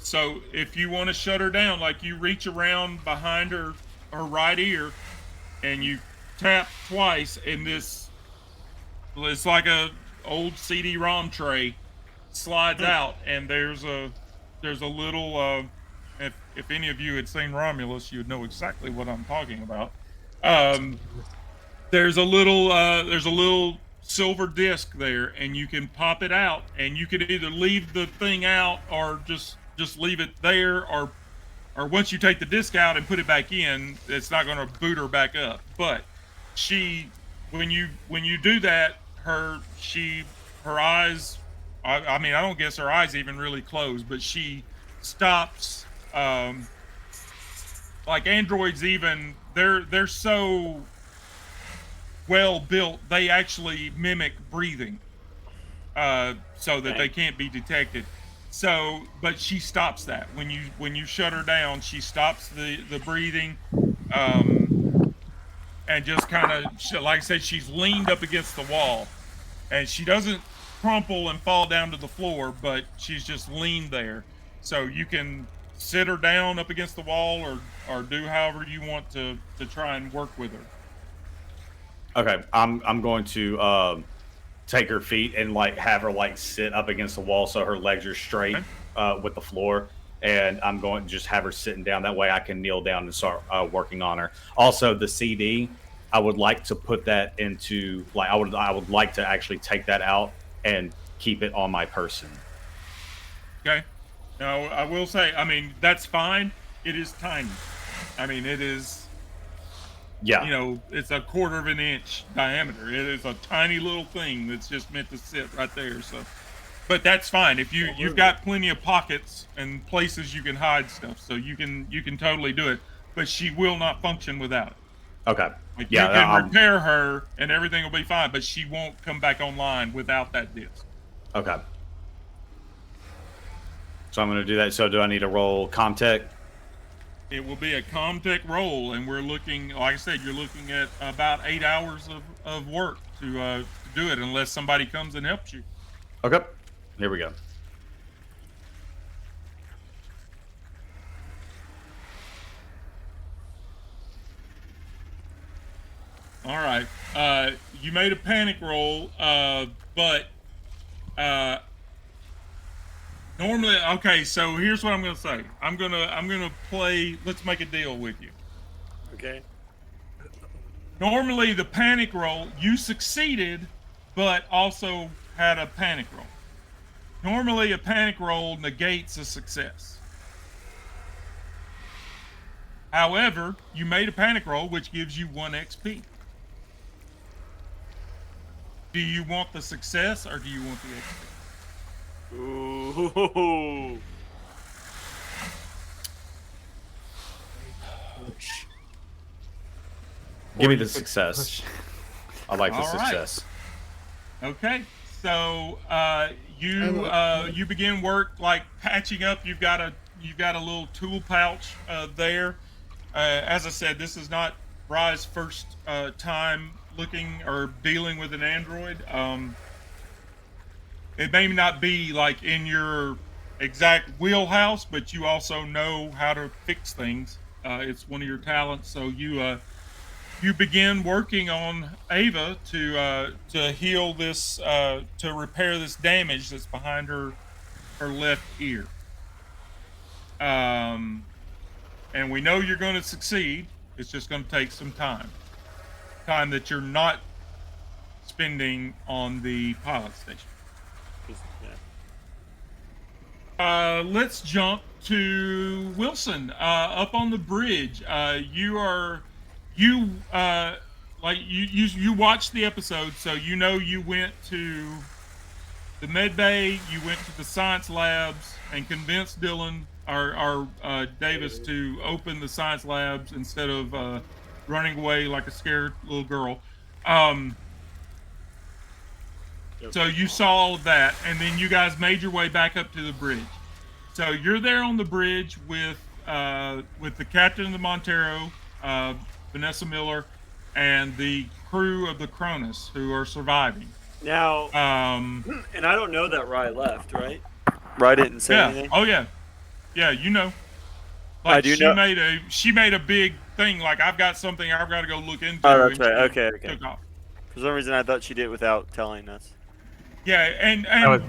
So if you want to shut her down, like you reach around behind her right ear, and you tap twice, and it's like a old CD-ROM tray slides out, and there's a little if any of you had seen Romulus, you'd know exactly what I'm talking about. There's a little silver disc there, and you can pop it out, and you can either leave the thing out or just leave it there, or once you take the disc out and put it back in, it's not going to boot her back up. But when you do that, her eyes, I mean, I don't guess her eyes even really close, but she stops. Like androids, even they're so well built, they actually mimic breathing, so that they can't be detected. So, but she stops that when you shut her down. She stops the breathing, and just kind of, like I said, she's leaned up against the wall, and she doesn't crumple and fall down to the floor, but she's just leaned there. So you can sit her down up against the wall, or do however you want to try and work with her. Okay, I'm going to take her feet and like have her like sit up against the wall so her legs are straight with the floor, and I'm going to just have her sitting down. That way I can kneel down and start working on her. Also, the CD, I would like to put that into like I would like to actually take that out and keep it on my person. Okay. Now I will say, I mean, that's fine. It is tiny. I mean, it is. Yeah. You know, it's a 1/4 of an inch diameter. It is a tiny little thing that's just meant to sit right there. So, but that's fine. If you've got plenty of pockets and places you can hide stuff, so you can totally do it. But she will not function without it. Okay. Like, yeah, you can repair her and everything will be fine, but she won't come back online without that disc. Okay. So I'm going to do that. So do I need to roll Comtech? It will be a Comtech roll, and we're looking, like I said, you're looking at about 8 hours of work to do it, unless somebody comes and helps you. Okay. Here we go. All right. You made a panic roll, but normally, okay. So here's what I'm gonna say. I'm gonna play. Let's make a deal with you. Okay. Normally, the panic roll, you succeeded, but also had a panic roll. Normally, a panic roll negates a success. However, you made a panic roll, which gives you 1 XP. Do you want the success or do you want the XP? Ooh. Give me the success. I like the success. Okay, so you begin work like patching up. You've got a little tool pouch there. As I said, this is not Rye's first time looking or dealing with an android. It may not be like in your exact wheelhouse, but you also know how to fix things. It's one of your talents, so you begin working on Ava to heal this, to repair this damage that's behind her her left ear. And we know you're going to succeed. It's just going to take some time. Time that you're not spending on the pilot station. Let's jump to Wilson. Up on the bridge. You watched the episode, so you know you went to the med bay, you went to the science labs, and convinced Dylan or Davis to open the science labs instead of running away like a scared little girl. So you saw all of that, and then you guys made your way back up to the bridge. So you're there on the bridge with the captain of the Montero, Vanessa Miller, and the crew of the Cronus who are surviving. Now, and I don't know that Rye left, right? Rye didn't say anything. Oh yeah, you know. Like, I do know. She made a big thing. Like, I've got something I've got to go look into. Oh, that's right. Okay. Took off. For some reason, I thought she did it without telling us. Yeah, and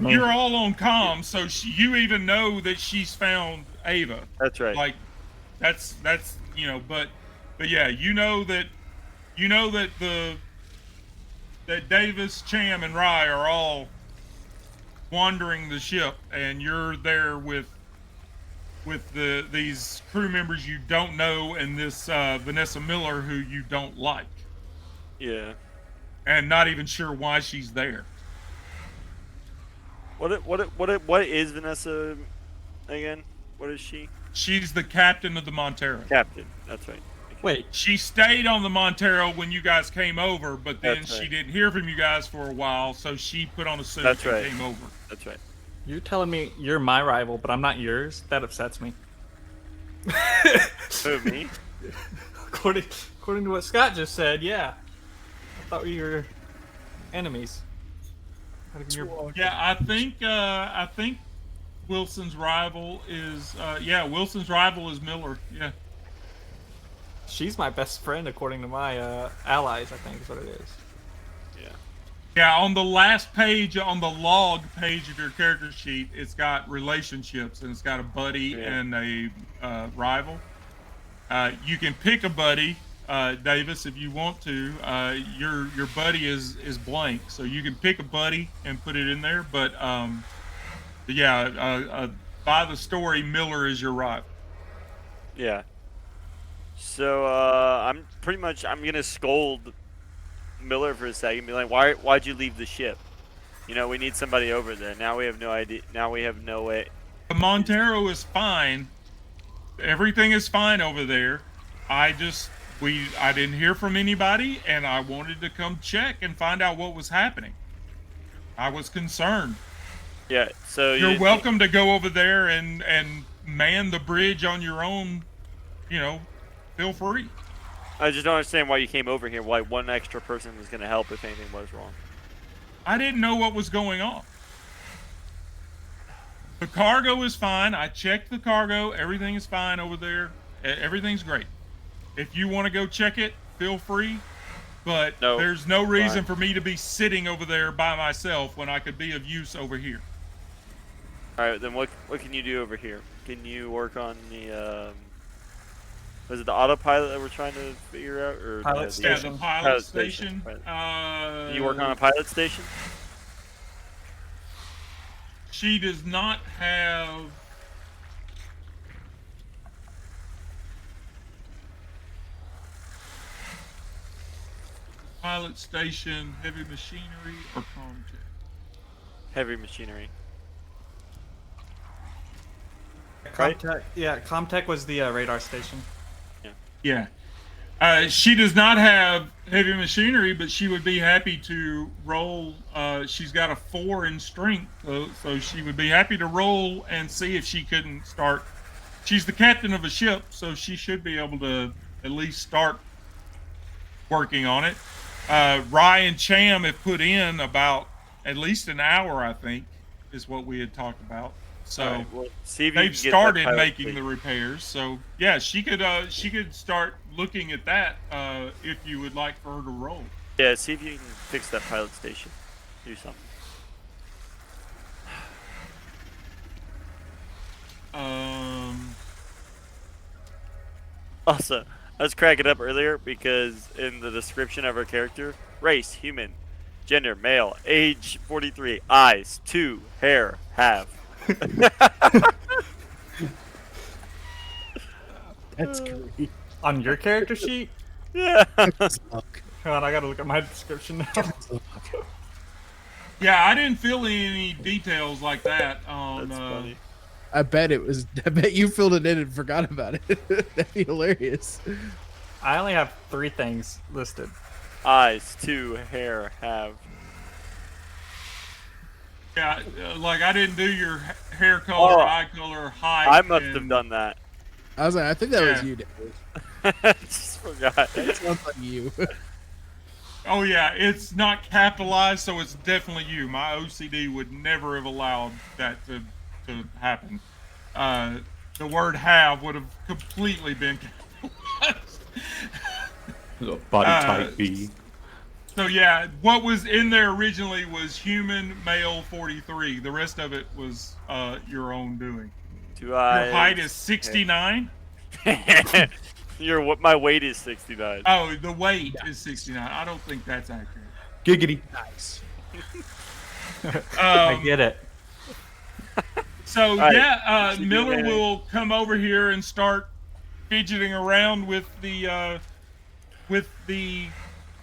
you're all on comms, so you even know that she's found Ava. That's right. Like, that's but yeah, you know that that Davis, Cham, and Rye are all wandering the ship, and you're there with these crew members you don't know, and this Vanessa Miller who you don't like. Yeah. And not even sure why she's there. What is Vanessa again? What is she? She's the captain of the Montero. Captain, that's right. Okay. Wait, she stayed on the Montero when you guys came over, but then she didn't hear from you guys for a while, so she put on a suit and came over. That's right. you're telling me you're my rival, but I'm not yours? That upsets me. Who, me? According to what Scott just said, yeah. I thought we were enemies. Yeah, I think Wilson's rival is Miller. Yeah. She's my best friend according to my allies, I think is what it is. Yeah. Yeah, on the last page, on the log page of your character sheet, it's got relationships, and it's got a buddy and a rival. You can pick a buddy, Davis, if you want to. Your buddy is blank, so you can pick a buddy and put it in there. But by the story, Miller is your rival. Yeah. So I'm gonna scold Miller for a second. Be like, why'd you leave the ship? You know, we need somebody over there. Now we have no idea. Now we have no way. The Montero is fine. Everything is fine over there. I didn't hear from anybody, and I wanted to come check and find out what was happening. I was concerned. Yeah, so you're welcome to go over there and man the bridge on your own. You know, feel free. I just don't understand why you came over here. Why one extra person was going to help if anything was wrong. I didn't know what was going on. The cargo is fine. I checked the cargo. Everything is fine over there. Everything's great. If you want to go check it, feel free. But there's no reason for me to be sitting over there by myself when I could be of use over here. All right, then what can you do over here? Can you work on the was it the autopilot that we're trying to figure out, or pilot station? Yeah, the pilot station. Can you work on a pilot station? She does not have. Pilot station, heavy machinery, or comtech? Heavy machinery. Comtech, yeah, Comtech was the radar station. Yeah. She does not have heavy machinery, but she would be happy to roll. She's got a 4 in strength, so she would be happy to roll and see if she couldn't start. She's the captain of a ship, so she should be able to at least start working on it. Rye and Cham have put in about at least an hour, I think, is what we had talked about. So right, well, they've started making the repairs. So yeah, she could start looking at that if you would like for her to roll. Yeah, see if you can fix that pilot station. Do something. Also, I was cracking up earlier because in the description of her character, race, human, gender, male, age 43, eyes, 2, hair, have. That's great. On your character sheet? Yeah. Look. Hold on, I gotta look at my description now. Yeah, I didn't fill any details like that on. That's funny. I bet you filled it in and forgot about it. That'd be hilarious. I only have 3 things listed. Eyes, 2, hair, have. Yeah, like I didn't do your hair color, eye color, height. I must have done that. I was like, I think that was Yeah. you, David. Just forgot. That sounds like you. Oh yeah, it's not capitalized, so it's definitely you. My OCD would never have allowed that to happen. The word "have" would have completely been capitalized. Body type B. So yeah, what was in there originally was human, male, 43. The rest of it was your own doing. 2 eyes. Your height is 69. My weight is 69. Oh, the weight is 69. I don't think that's accurate. Giggity. Nice. I get it. So right. yeah, Should Miller do that. will come over here and start fidgeting around with the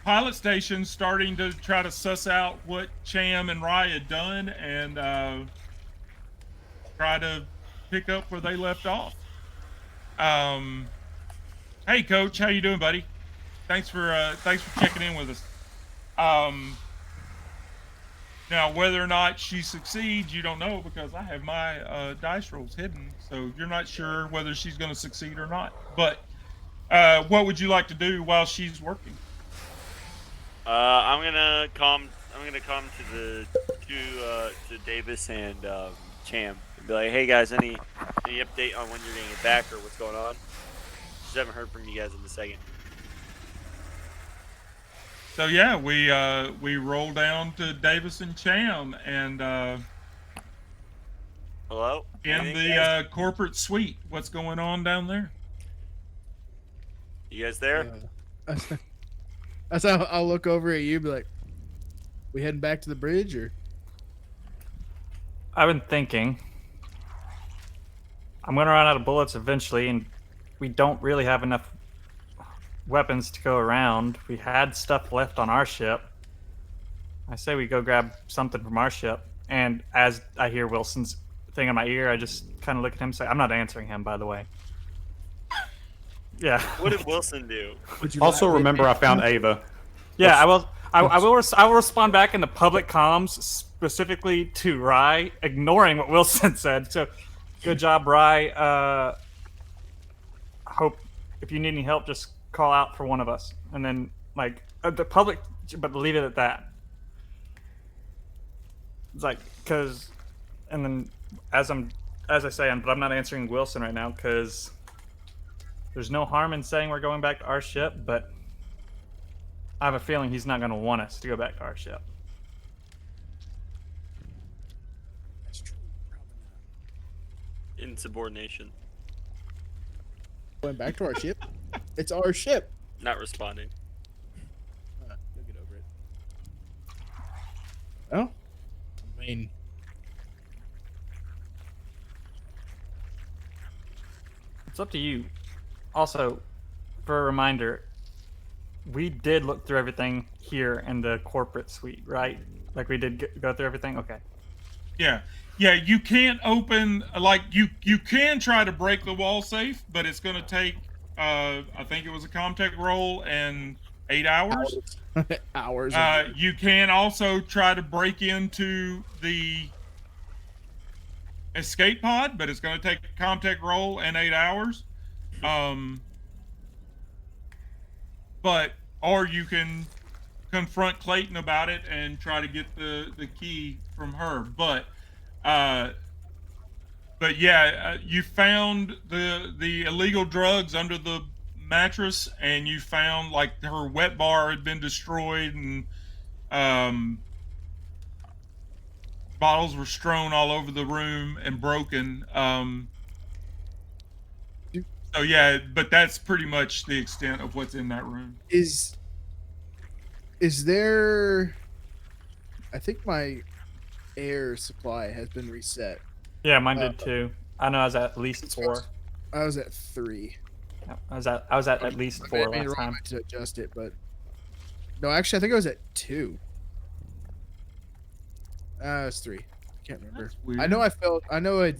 pilot station, starting to try to suss out what Cham and Rye had done, and try to pick up where they left off. Hey, Coach, how you doing, buddy? Thanks for checking in with us. Now, whether or not she succeeds, you don't know because I have my dice rolls hidden, so you're not sure whether she's going to succeed or not. But what would you like to do while she's working? I'm gonna come to Davis and Cham and be like, hey guys, any update on when you're gonna get back or what's going on? Just haven't heard from you guys in a second. So yeah, we roll down to Davis and Cham and Hello? in Anything, the guys? corporate suite. What's going on down there? You guys there? That's how I'll look over at you and be like, we heading back to the bridge or? I've been thinking. I'm gonna run out of bullets eventually, and we don't really have enough weapons to go around. We had stuff left on our ship. I say we go grab something from our ship. And as I hear Wilson's thing in my ear, I just kind of look at him and say, I'm not answering him, by the way. Yeah. What did Wilson do? Would you Also, like- remember I found Ava. Yeah, I will respond back in the public comms specifically to Rye, ignoring what Wilson said. So, good job, Rye. Hope if you need any help, just call out for one of us, and then like the public, but leave it at that. It's like and then as I say, but I'm not answering Wilson right now because there's no harm in saying we're going back to our ship, but I have a feeling he's not going to want us to go back to our ship. Insubordination. Going back to our ship? It's our ship. Not responding. You'll get over it. Oh, I mean, It's up to you. Also, for a reminder, we did look through everything here in the corporate suite, right? Like we did go through everything? Okay. Yeah. Yeah, you can't open, like, you can try to break the wall safe, but it's going to take, I think it was a Comtech roll and 8 hours. hours. You can also try to break into the escape pod, but it's going to take a Comtech roll and 8 hours. Or you can confront Clayton about it and try to get the key from her. But yeah, you found the illegal drugs under the mattress, and you found like her wet bar had been destroyed, and bottles were strewn all over the room and broken. So yeah, but that's pretty much the extent of what's in that room. Is there? I think my air supply has been reset. Yeah, mine did too. I know I was at least 4. I was at 3. Yeah, I was at least 4 last time. To adjust it, but no, actually, I think I was at 2. It's 3. Can't remember. I know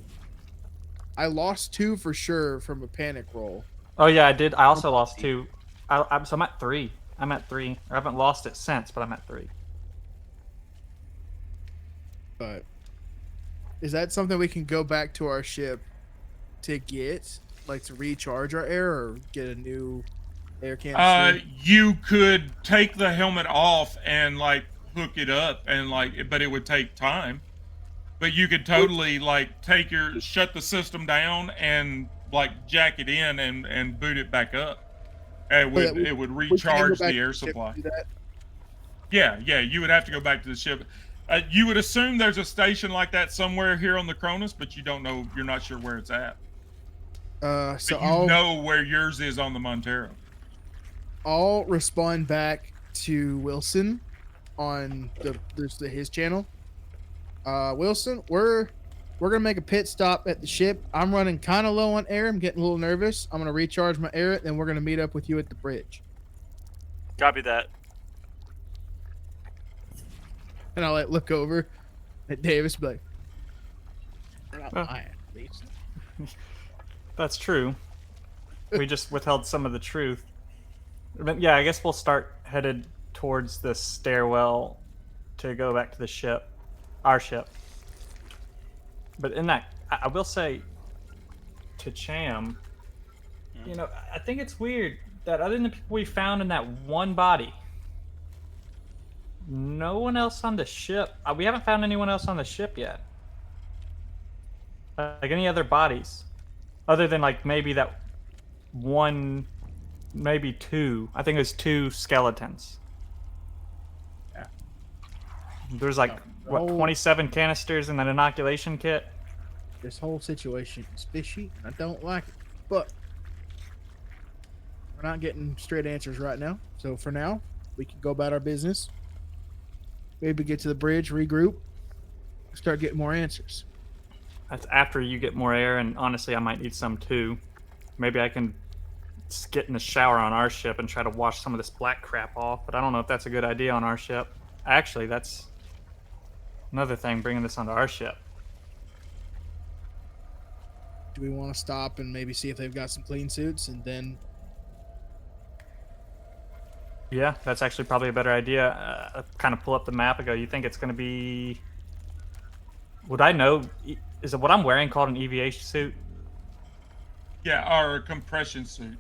I lost 2 for sure from a panic roll. Oh yeah, I did. I also lost 2. So I'm at 3. I'm at 3. I haven't lost it since, but I'm at 3. But is that something we can go back to our ship to get, like to recharge our air or get a new air canister? You could take the helmet off and like hook it up and but it would take time. But you could totally like shut the system down and like jack it in and boot it back up. It would recharge the air supply. Yeah, you would have to go back to the ship. You would assume there's a station like that somewhere here on the Cronus, but you don't know. You're not sure where it's at. So you know where yours is on the Montero. I'll respond back to Wilson on his channel. Wilson, we're gonna make a pit stop at the ship. I'm running kind of low on air. I'm getting a little nervous. I'm gonna recharge my air, then we're gonna meet up with you at the bridge. Copy that. And I'll look over at Davis, and be like, "We're not lying, at least." That's true. We just withheld some of the truth. But yeah, I guess we'll start headed towards the stairwell to go back to the ship, our ship. But in that, I will say to Cham, you know, I think it's weird that other than the people we found in that one body, no one else on the ship. We haven't found anyone else on the ship yet. Like any other bodies, other than like maybe that one, maybe 2. I think it was 2 skeletons. Yeah. There's like what 27 canisters in that inoculation kit. This whole situation is fishy, and I don't like it. But we're not getting straight answers right now. So for now, we can go about our business. Maybe get to the bridge, regroup, start getting more answers. That's after you get more air, and honestly, I might need some too. Maybe I can just get in the shower on our ship and try to wash some of this black crap off, but I don't know if that's a good idea on our ship. Actually, that's another thing, bringing this onto our ship. Do we want to stop and maybe see if they've got some clean suits and then... Yeah, that's actually probably a better idea. Kind of pull up the map and go, you think it's going to be... Would I know... Is it what I'm wearing called an EVA suit? Yeah, or a compression suit.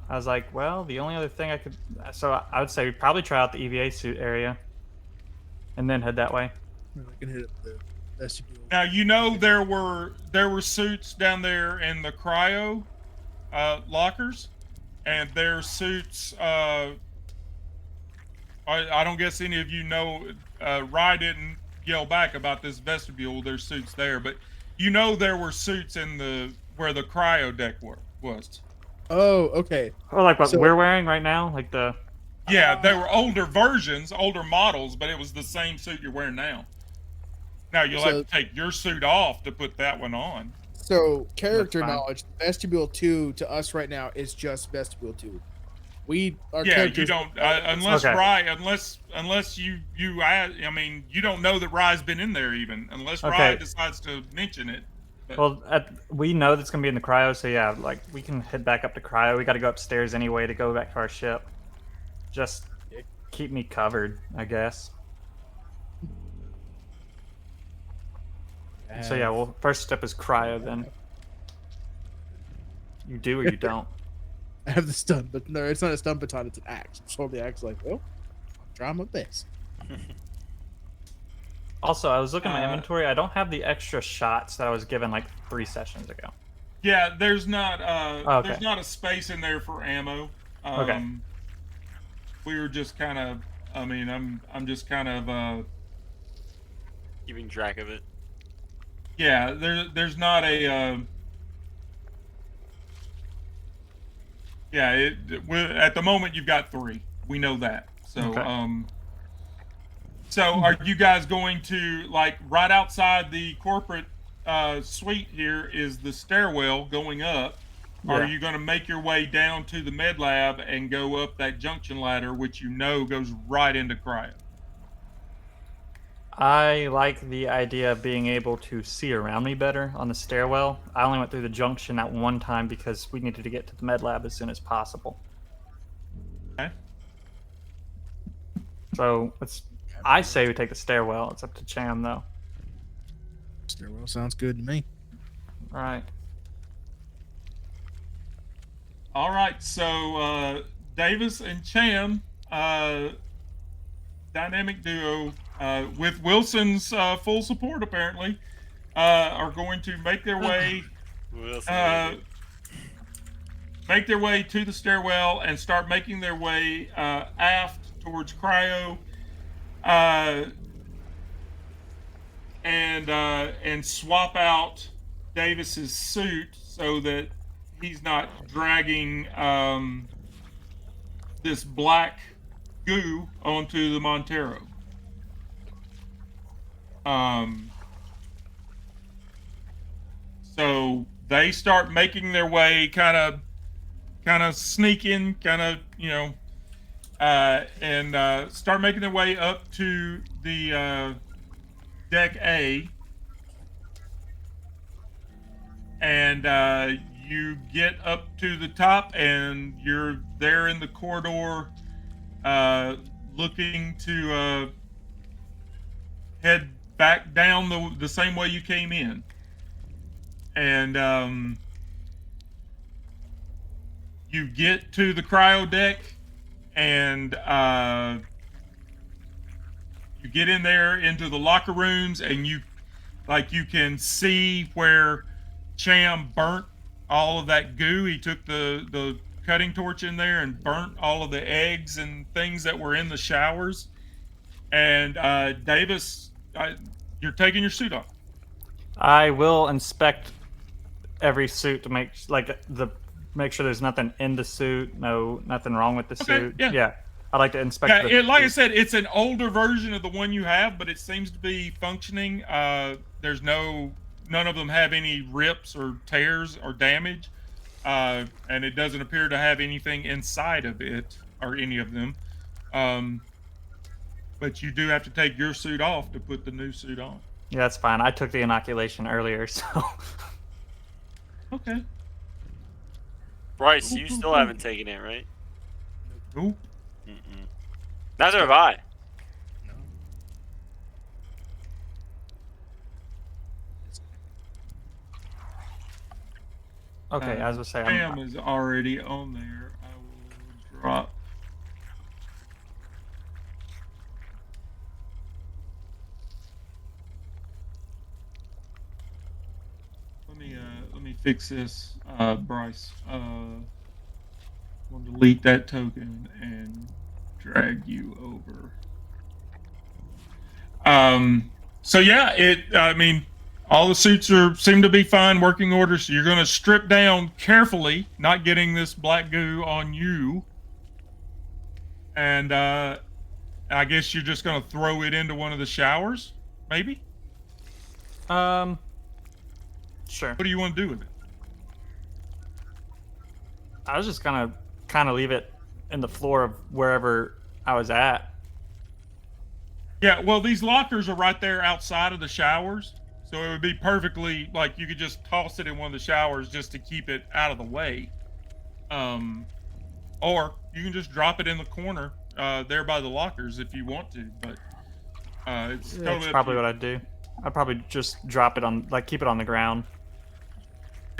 I was like, well, the only other thing I could... So I would say we probably try out the EVA suit area and then head that way. We can hit up the vestibule. Now, you know there were suits down there in the cryo lockers, and their suits... I don't guess any of you know... Rye didn't yell back about this vestibule. There's suits there, but you know there were suits in where the cryo deck was. Oh, okay. Oh, like what we're wearing right now? Like the... Yeah, they were older versions, older models, but it was the same suit you're wearing now. Now you'll have to take your suit off to put that one on. So, character knowledge, Vestibule 2 to us right now is just Vestibule 2. You don't unless okay. Rye, unless you I mean, you don't know that Rye's been in there even unless Rye decides to mention it. But. Well, we know that's gonna be in the cryo, so yeah, like we can head back up to cryo. We got to go upstairs anyway to go back to our ship. Just keep me covered, I guess. So yeah, well, first step is cryo. Then you do or you don't. I have the stun, but no, it's not a stun baton, it's an axe. So the axe like, well, I'll try my best. Also, I was looking at my inventory. I don't have the extra shots that I was given like 3 sessions ago. Yeah, there's not there's not a space in there for ammo. Okay. We were just kind of I'm just kind of keeping track of it. Yeah, there's not a Yeah, at the moment you've got 3. We know that. So, Okay. So are you guys going to, like, right outside the corporate suite here is the stairwell going up? Or are Yeah. you going to make your way down to the med lab and go up that junction ladder, which you know goes right into cryo? I like the idea of being able to see around me better on the stairwell. I only went through the junction at one time because we needed to get to the med lab as soon as possible. Okay. So I say we take the stairwell. It's up to Cham though. Stairwell sounds good to me. All right. All right. So Davis and Cham, dynamic duo, with Wilson's full support apparently, are going to make their way. Make their way to the stairwell and start making their way aft towards cryo, and swap out Davis's suit so that he's not dragging this black goo onto the Montero. So they start making their way, kind of sneaking, and start making their way up to the deck A, and you get up to the top, and you're there in the corridor, looking to head back down the same way you came in, and you get to the cryo deck, and you get in there into the locker rooms, and you can see where Cham burnt all of that goo. He took the cutting torch in there and burnt all of the eggs and things that were in the showers. And Davis, you're taking your suit off. I will inspect every suit to make sure there's nothing in the suit, nothing wrong with the suit. Yeah. I'd like to inspect. Like I said, it's an older version of the one you have, but it seems to be functioning. There's none of them have any rips or tears or damage, and it doesn't appear to have anything inside of it or any of them. But you do have to take your suit off to put the new suit on. Yeah, that's fine. I took the inoculation earlier, so. Okay. Bryce, you still haven't taken it, right? Nope. Neither have I. Okay, as I was saying, Sam is already on there. I will drop. Let me fix this, Bryce. We'll delete that token and drag you over. So yeah, I mean, all the suits seem to be fine, working order. So you're going to strip down carefully, not getting this black goo on you. And I guess you're just going to throw it into one of the showers, maybe? Sure. What do you want to do with it? I was just gonna kind of leave it in the floor of wherever I was at. Yeah, well, these lockers are right there outside of the showers, so it would be perfectly, like, you could just toss it in one of the showers just to keep it out of the way. Or you can just drop it in the corner there by the lockers if you want to, but it's totally That's probably what I'd do. I'd probably just drop it on, keep it on the ground.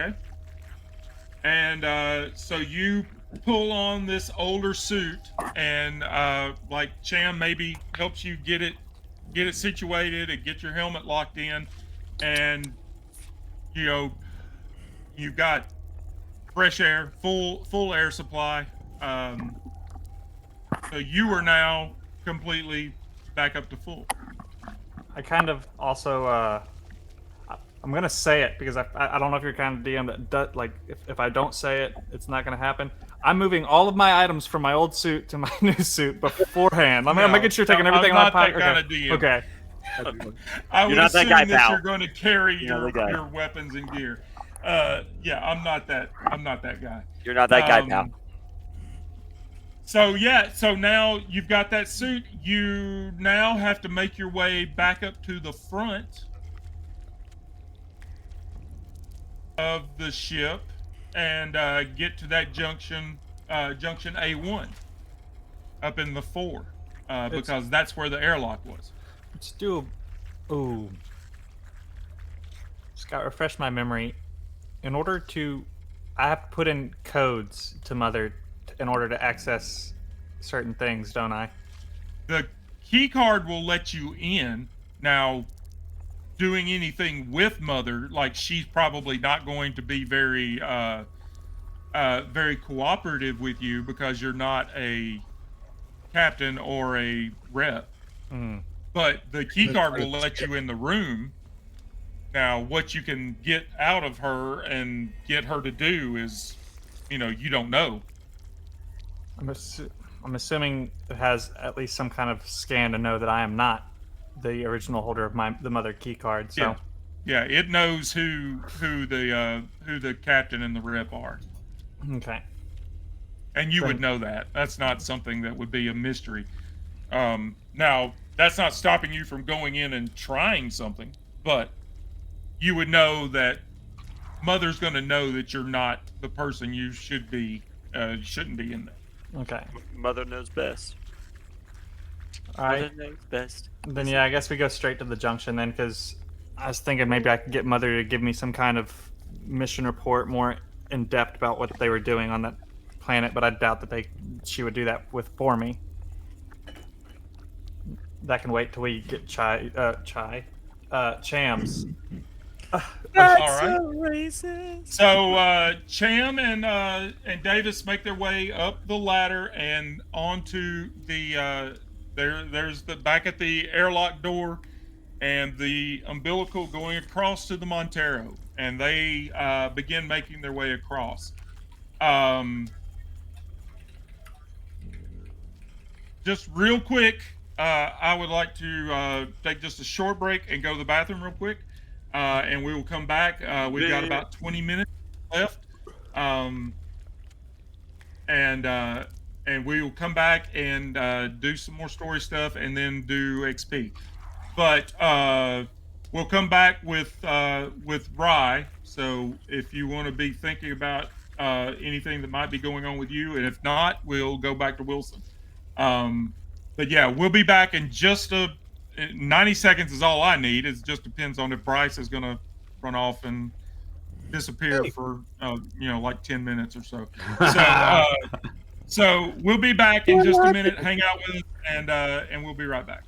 Okay. And so you pull on this older suit, and Cham maybe helps you get it situated and get your helmet locked in, and you've got fresh air, full air supply. So you are now completely back up to full. I kind of also I'm gonna say it because I don't know if you're kind of DM that like if I don't say it, it's not gonna happen. I'm moving all of my items from my old suit to my new suit beforehand. I'm making sure taking everything I'm in my not pocket. that kind of DM. Okay. I would not that assume guy, that pal. you're going to carry You're not that guy. your weapons and gear. Yeah, I'm not that guy. You're not that guy, pal. So yeah, so now you've got that suit. You now have to make your way back up to the front of the ship and get to that junction A1 up in the 4 because that's where the airlock was. Let's do. Ooh. Just got to refresh my memory. In order to, I have to put in codes to Mother in order to access certain things, don't I? The key card will let you in. Now, doing anything with Mother, like she's probably not going to be very very cooperative with you because you're not a captain or a rep. But the key card will let you in the room. Now, what you can get out of her and get her to do is, you don't know. I'm assuming it has at least some kind of scan to know that I am not the original holder of the Mother key card. So yeah, it knows who the captain and the rep are. Okay. And you would know that. That's not something that would be a mystery. Now, that's not stopping you from going in and trying something, but you would know that Mother's going to know that you're not the person you shouldn't be in there. Okay. Mother knows best. All right. Mother knows best. Then yeah, I guess we go straight to the junction then, because I was thinking maybe I could get Mother to give me some kind of mission report more in depth about what they were doing on that planet, but I doubt that she would do that for me. That can wait till we get Chams. That's all right. So Cham and Davis make their way up the ladder and onto the there's the back at the airlock door and the umbilical going across to the Montero, and they begin making their way across. Just real quick, I would like to take just a short break and go to the bathroom real quick, and we will come back. We've got about 20 minutes left, and we will come back and do some more story stuff, and then do XP. But we'll come back with Rye. So if you want to be thinking about anything that might be going on with you, and if not, we'll go back to Wilson. But yeah, we'll be back in just 90 seconds is all I need. It just depends on if Bryce is going to run off and disappear for, like 10 minutes or so. So we'll be back in just a minute. Hang out with us and we'll be right back.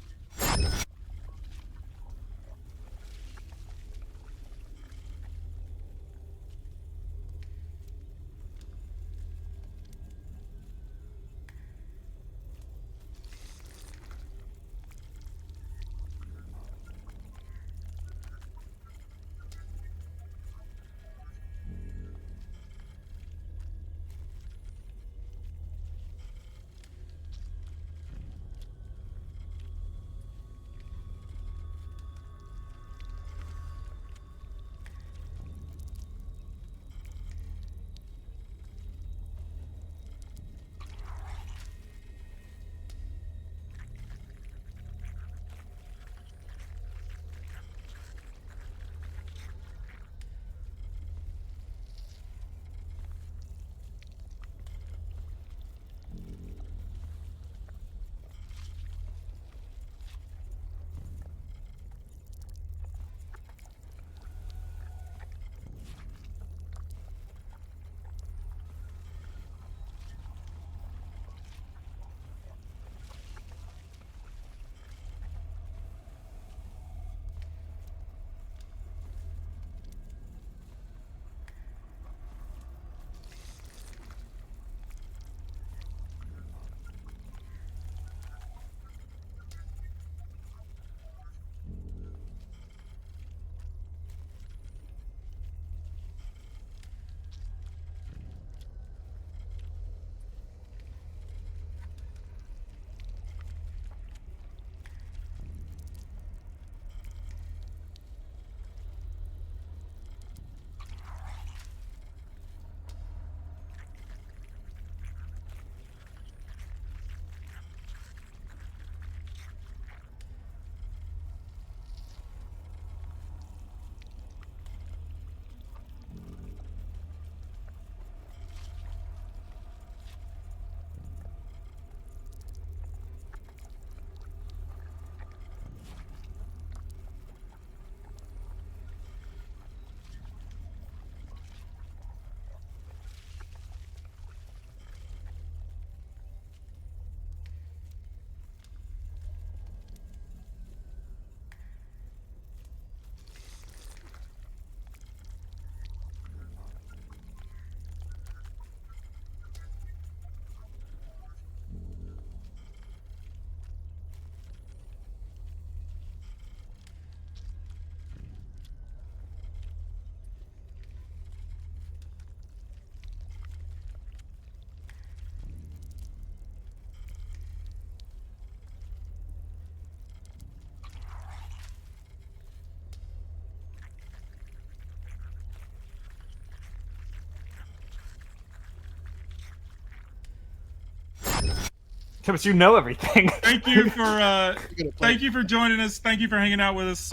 But you know everything. Thank you for Gonna play. thank you for joining us. Thank you for hanging out with us.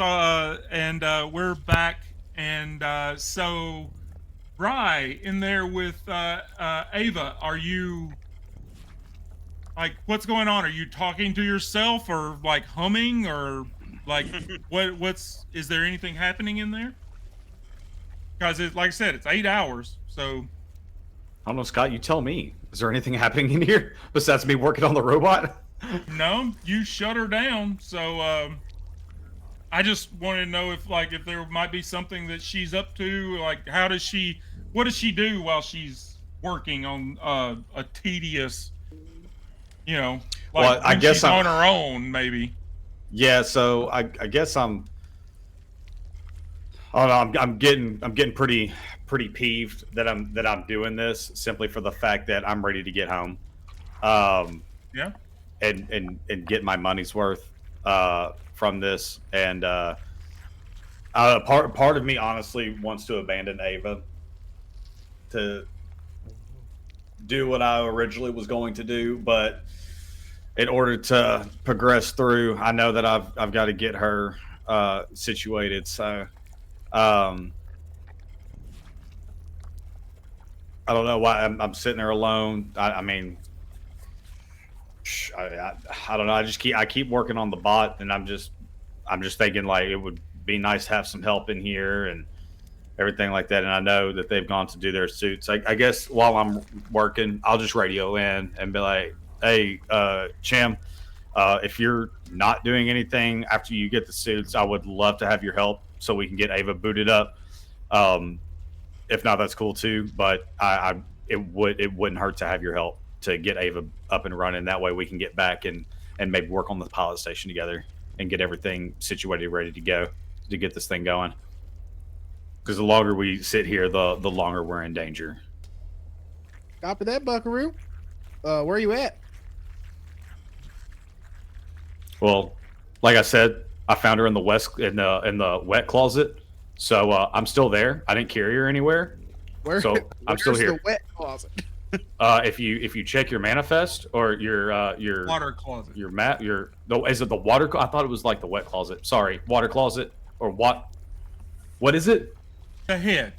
And we're back. And so, Rye, in there with Ava, are you like, what's going on? Are you talking to yourself, or like humming, or like is there anything happening in there? Because like I said, it's 8 hours. So I don't know, Scott. You tell me. Is there anything happening in here besides me working on the robot? no, you shut her down. So I just wanted to know if there might be something that she's up to. Like, what does she do while she's working on a tedious, Well, I when guess she's on her own, maybe. Yeah. So I guess I'm. Oh no, I'm getting pretty peeved that I'm doing this simply for the fact that I'm ready to get home. Yeah. And get my money's worth from this, and part of me honestly wants to abandon Ava to do what I originally was going to do, but in order to progress through, I know that I've got to get her situated. So I don't know why I'm sitting there alone. I mean, I don't know. I keep working on the bot, and I'm just thinking like it would be nice to have some help in here and everything like that. And I know that they've gone to do their suits. I guess while I'm working, I'll just radio in and be like, "Hey, Cham, if you're not doing anything after you get the suits, I would love to have your help so we can get Ava booted up. If not, that's cool too. But it wouldn't hurt to have your help to get Ava up and running. That way we can get back and maybe work on the pilot station together and get everything situated, ready to go to get this thing going. Because the longer we sit here, the longer we're in danger." Copy that, Buckaroo. Where are you at? Well, like I said, I found her in the wet closet, so I'm still there. I didn't carry her anywhere, so I'm still here. The wet closet? If you check your manifest or your Water closet. your map, is it the water? I thought it was like the wet closet. Sorry, water closet or what? What is it? The head.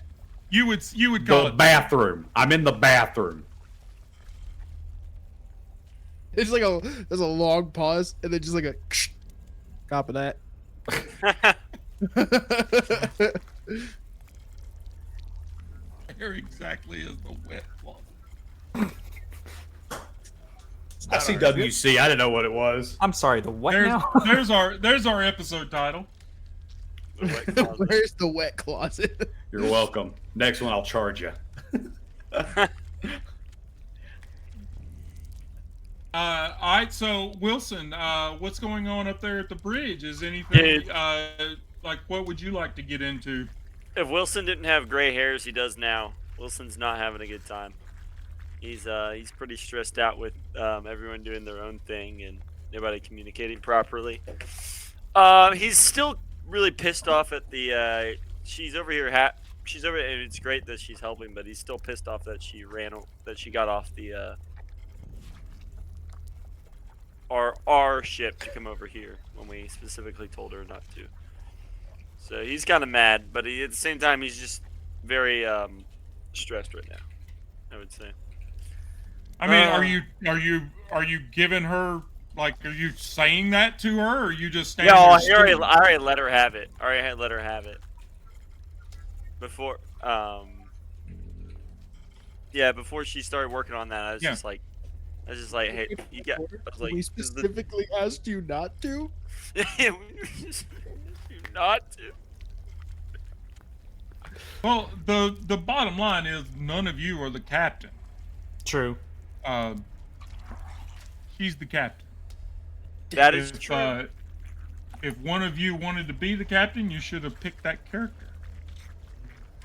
You would call The it bathroom. I'm in the bathroom. It's like there's a long pause and then just like a copy that. There exactly is the wet closet. I see WC. I didn't know what it was. I'm sorry, the what now? There's our episode title. Where's the wet closet? You're welcome. Next one, I'll charge you. All right, so Wilson, what's going on up there at the bridge? Is anything like what would you like to get into? If Wilson didn't have gray hairs, he does now. Wilson's not having a good time. He's pretty stressed out with everyone doing their own thing and nobody communicating properly. He's still really pissed off at the she's over here she's over, and it's great that she's helping, but he's still pissed off that she got off the our ship to come over here when we specifically told her not to. So he's kind of mad, but at the same time he's just very stressed right now, I would say. I mean, are you giving her, like, are you saying that to her, or are you just standing Yeah, there? I already let her have it. Before, before she started working on that, I was just like, hey, you got. Like, we specifically asked you not to. Not to. Well, the bottom line is none of you are the captain. True. She's the captain. That is true. If one of you wanted to be the captain, you should have picked that character.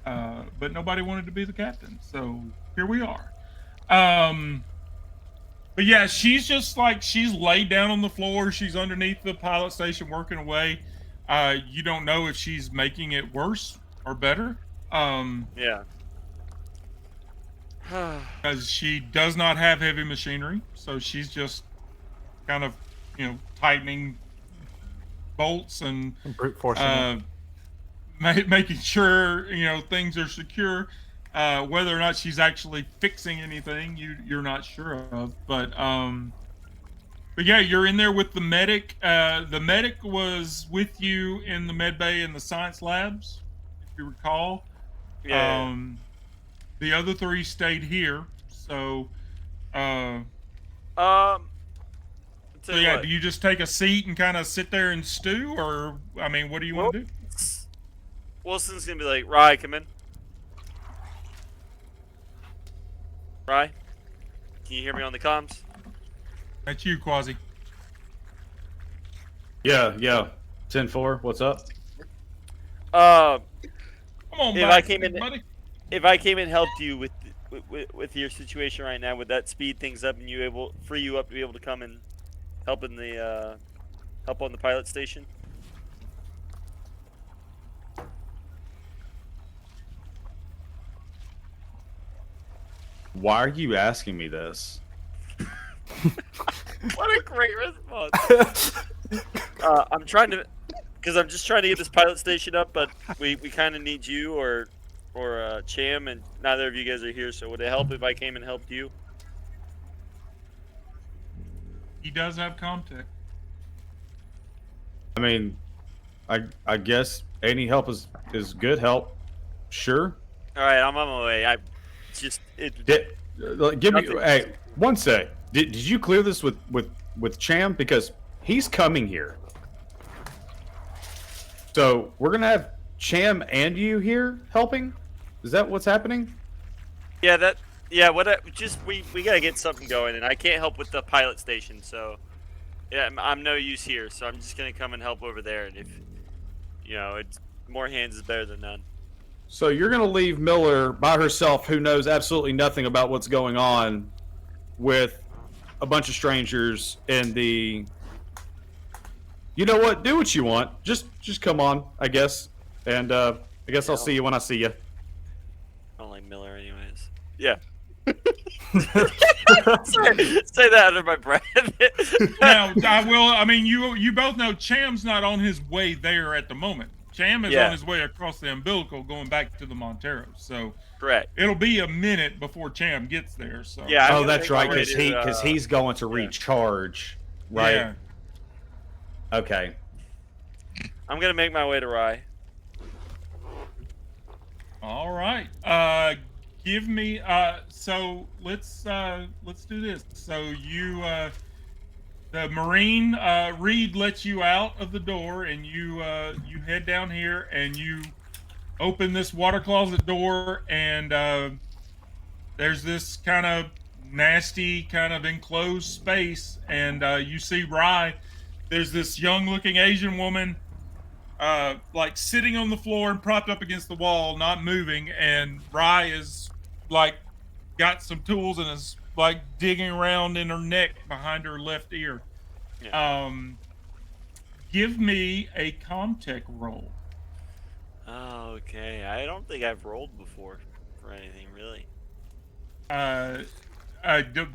But nobody wanted to be the captain, so here we are. But yeah, she's just like, she's laid down on the floor. She's underneath the pilot station working away. You don't know if she's making it worse or better. Yeah. Because she does not have heavy machinery, so she's just kind of, tightening bolts and Brute forcing it. making sure things are secure. Whether or not she's actually fixing anything, you're not sure of. But yeah, you're in there with the medic. The medic was with you in the med bay in the science labs, if you recall. Yeah. The other three stayed here. So, Tell so you yeah, what, do you just take a seat and kind of sit there and stew, or I mean, what do you want to do? Wilson's gonna be like, Rye, come in. Rye, can you hear me on the comms? That's you, Quasi. Yeah, 10-4, what's up? Uh, Come on, If back, I came in- buddy. if I came and helped you with your situation right now, would that speed things up and free you up to be able to come and help in the help on the pilot station? Why are you asking me this? What a great response! I'm trying to, because I'm just trying to get this pilot station up, but we kind of need you or Cham, and neither of you guys are here. So would it help if I came and helped you? He does have contact. I mean, I guess any help is good help. Sure. All right, I'm on my way. Give me Nothing. hey, one sec. Did you clear this with Cham, because he's coming here? So we're gonna have Cham and you here helping. Is that what's happening? Yeah, we gotta get something going, and I can't help with the pilot station, so yeah, I'm no use here. So I'm just gonna come and help over there, and if it's more hands is better than none. So you're gonna leave Miller by herself, who knows absolutely nothing about what's going on, with a bunch of strangers in the. You know what? Do what you want. Just come on, I guess. And I guess I'll see you when I see you. I don't like Miller, anyways. Yeah. say that under my breath. Now, I mean, you both know Cham's not on his way there at the moment. Cham is on his way across the umbilical going back to the Montero. So Correct. It'll be a minute before Cham gets there. So Yeah. Oh, that's right, because he's going to yeah. recharge, right? Yeah. Okay. I'm gonna make my way to Rye. All right. Give me. So let's do this. So the Marine Reed lets you out of the door, and you head down here, and you open this water closet door, and there's this kind of nasty, kind of enclosed space, and you see Rye. There's this young-looking Asian woman, like sitting on the floor and propped up against the wall, not moving, and Rye is like got some tools and is like digging around in her neck behind her left ear. Yeah. Give me a Comtech roll. Oh, okay. I don't think I've rolled before for anything really.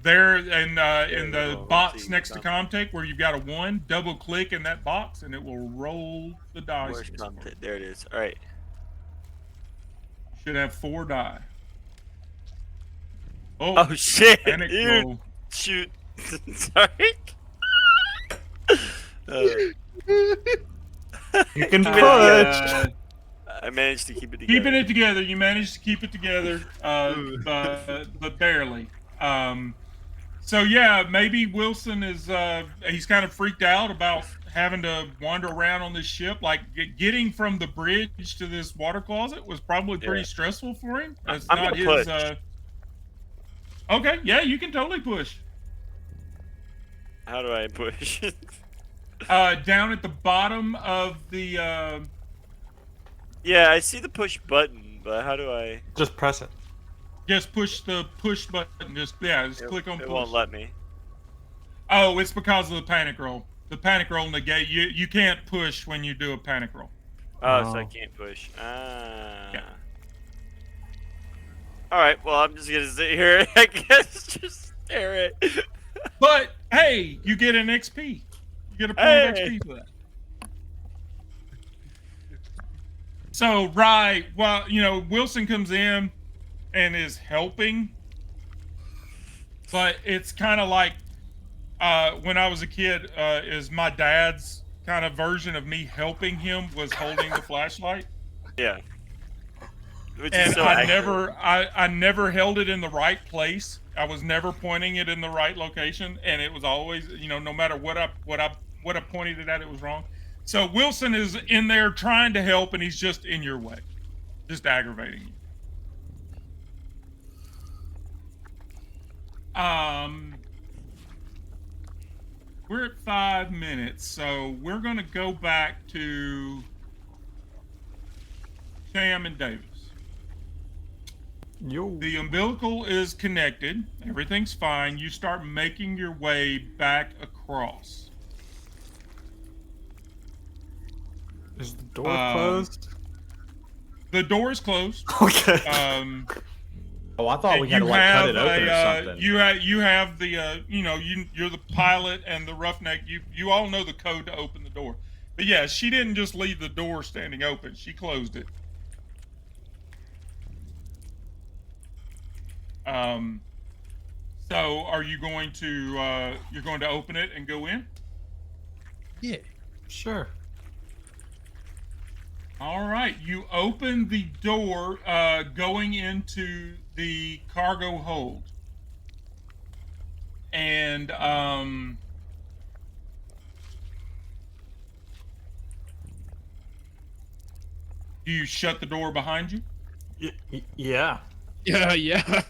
There in the let's box see. next to Comtech where you've got a 1, double click in that box and it will roll the dice. Where's content? There it is. All right. Should have 4 die. Oh shit! Panic Dude. roll. Shoot. Sorry. You can push. I managed to keep it together. Keeping it together. You managed to keep it together, but barely. So yeah, maybe Wilson is he's kind of freaked out about having to wander around on this ship. Like getting from the bridge to this water closet was probably pretty stressful for him. It's I'm not gonna his. push. Okay, yeah, you can totally push. How do I push? Down at the bottom of the. Yeah, I see the push button, but how do I? Just press it. Just push the push button. Just click on push. It won't let me. Oh, it's because of the panic roll. The panic roll negate you can't push when you do a panic roll. Oh, so I can't push. Yeah. All right. Well, I'm just gonna sit here. I guess just stare at. But Hey, you get an XP. You get a point of XP for that. So, right, well, Wilson comes in and is helping, but it's kind of like when I was a kid, is my dad's kind of version of me helping him was holding the flashlight. Yeah. Which And is so I accurate. never held it in the right place. I was never pointing it in the right location, and it was always, no matter what I pointed it at, it was wrong. So Wilson is in there trying to help, and he's just in your way, just aggravating you. We're at 5 minutes, so we're gonna go back to Sam and Davis. Yo. The umbilical is connected. Everything's fine. You start making your way back across. Is the door closed? The door is closed. Okay. Oh, I thought we had to like cut it open or something. You have the you're the pilot and the roughneck. You all know the code to open the door. But yeah, she didn't just leave the door standing open. She closed it. So are you going to you're going to open it and go in? Yeah. Sure. All right, you open the door going into the cargo hold. And do you shut the door behind you? Yeah. Yeah.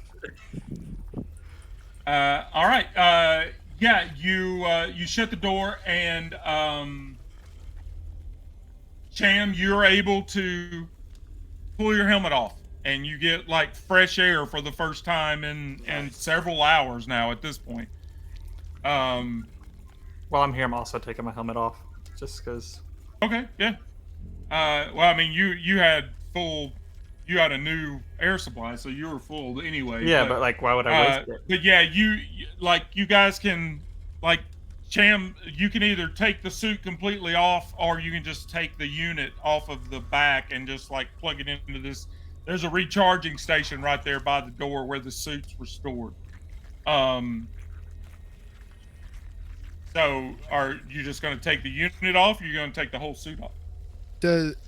All right. Yeah, you shut the door, and Cham, you're able to pull your helmet off, and you get like fresh air for the first time in several hours now at this point. While I'm here, I'm also taking my helmet off, just because. Okay, yeah. Well, I mean, you had a new air supply, so you were full anyway. Yeah, but like, why would I waste it? But yeah, you guys can, like, Cham, you can either take the suit completely off, or you can just take the unit off of the back and just like plug it into this. There's a recharging station right there by the door where the suits were stored. So are you just going to take the unit off, or are you going to take the whole suit off?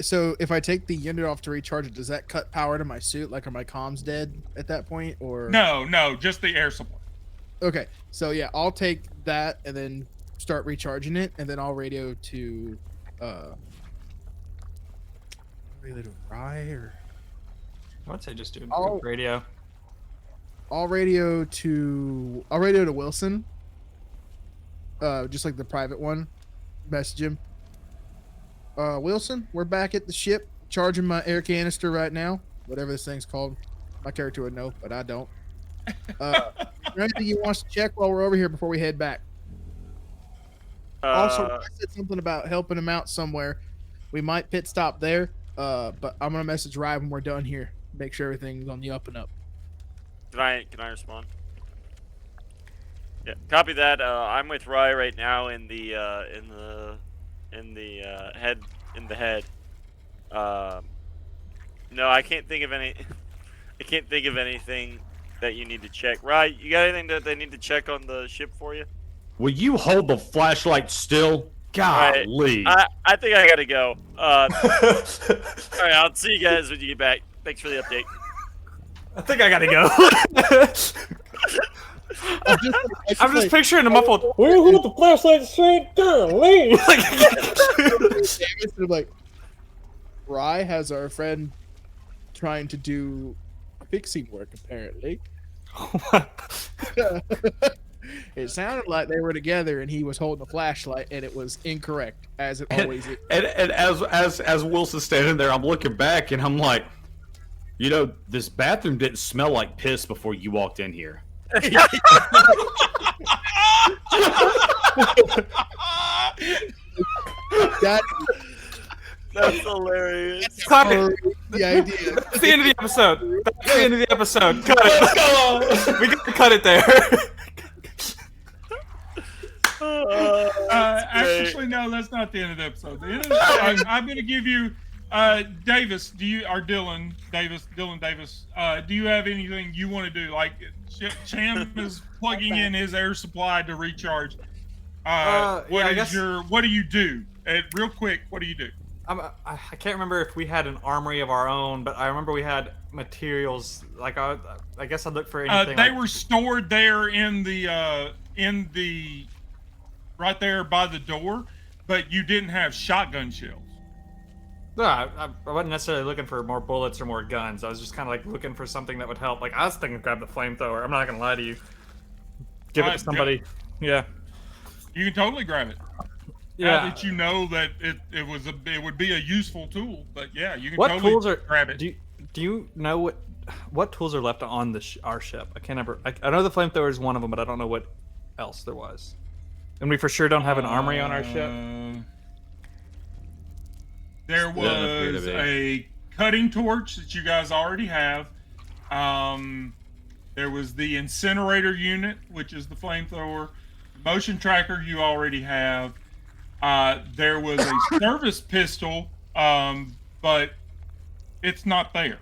So if I take the unit off to recharge it, does that cut power to my suit? Like, are my comms dead at that point, or No, just the air supply. Okay, so yeah, I'll take that and then start recharging it, and then I'll radio to Rye, or I would say just do I'll- radio. I'll radio to Wilson. Just like the private one. Message him. Wilson, we're back at the ship, charging my air canister right now. Whatever this thing's called. My character would know, but I don't. Is there anything you want us to check while we're over here before we head back? Also, I said something about helping him out somewhere. We might pit stop there, but I'm gonna message Rye when we're done here. Make sure everything's on the up and up. Can I respond? Yeah, copy that. I'm with Rye right now in the head. No, I can't think of any. I can't think of anything that you need to check. Rye, you got anything that they need to check on the ship for you? Will you hold the flashlight still? Golly. I think I gotta go. All right, I'll see you guys when you get back. Thanks for the update. I think I gotta go. I'm just picturing a muffled. Where you hold the flashlight straight down, leave. Like, Rye has our friend trying to do fixing work, apparently. It sounded like they were together and he was holding a flashlight, and it was incorrect, as it always is. And as Wilson's standing there, I'm looking back and I'm like, this bathroom didn't smell like piss before you walked in here. That's hilarious. Stop it. The idea. That's the end of the episode. That's the end of the episode. Cut it. We got to cut it there. Actually, no, that's not the end of the episode. The end of the, I'm going to give you, Davis. Dylan Davis? Do you have anything you want to do? Like, Cham is plugging in his air supply to recharge. What do you do? Real quick, what do you do? I can't remember if we had an armory of our own, but I remember we had materials. Like I guess I'd look for anything. They were stored there in the right there by the door, but you didn't have shotgun shells. No, I wasn't necessarily looking for more bullets or more guns. I was just kind of like looking for something that would help. Like I was thinking, grab the flamethrower. I'm not gonna lie to you. Give it to somebody. Good. Yeah. You can totally grab it. Yeah. Now that you know that it would be a useful tool, but yeah, you can What totally tools are grab it. Do you know what tools are left on the our ship? I can't remember. I know the flamethrower is one of them, but I don't know what else there was. And we for sure don't have an armory on our ship. There was a cutting torch that you guys already have. There was the incinerator unit, which is the flamethrower. Motion tracker you already have. There was a service pistol, but it's not there.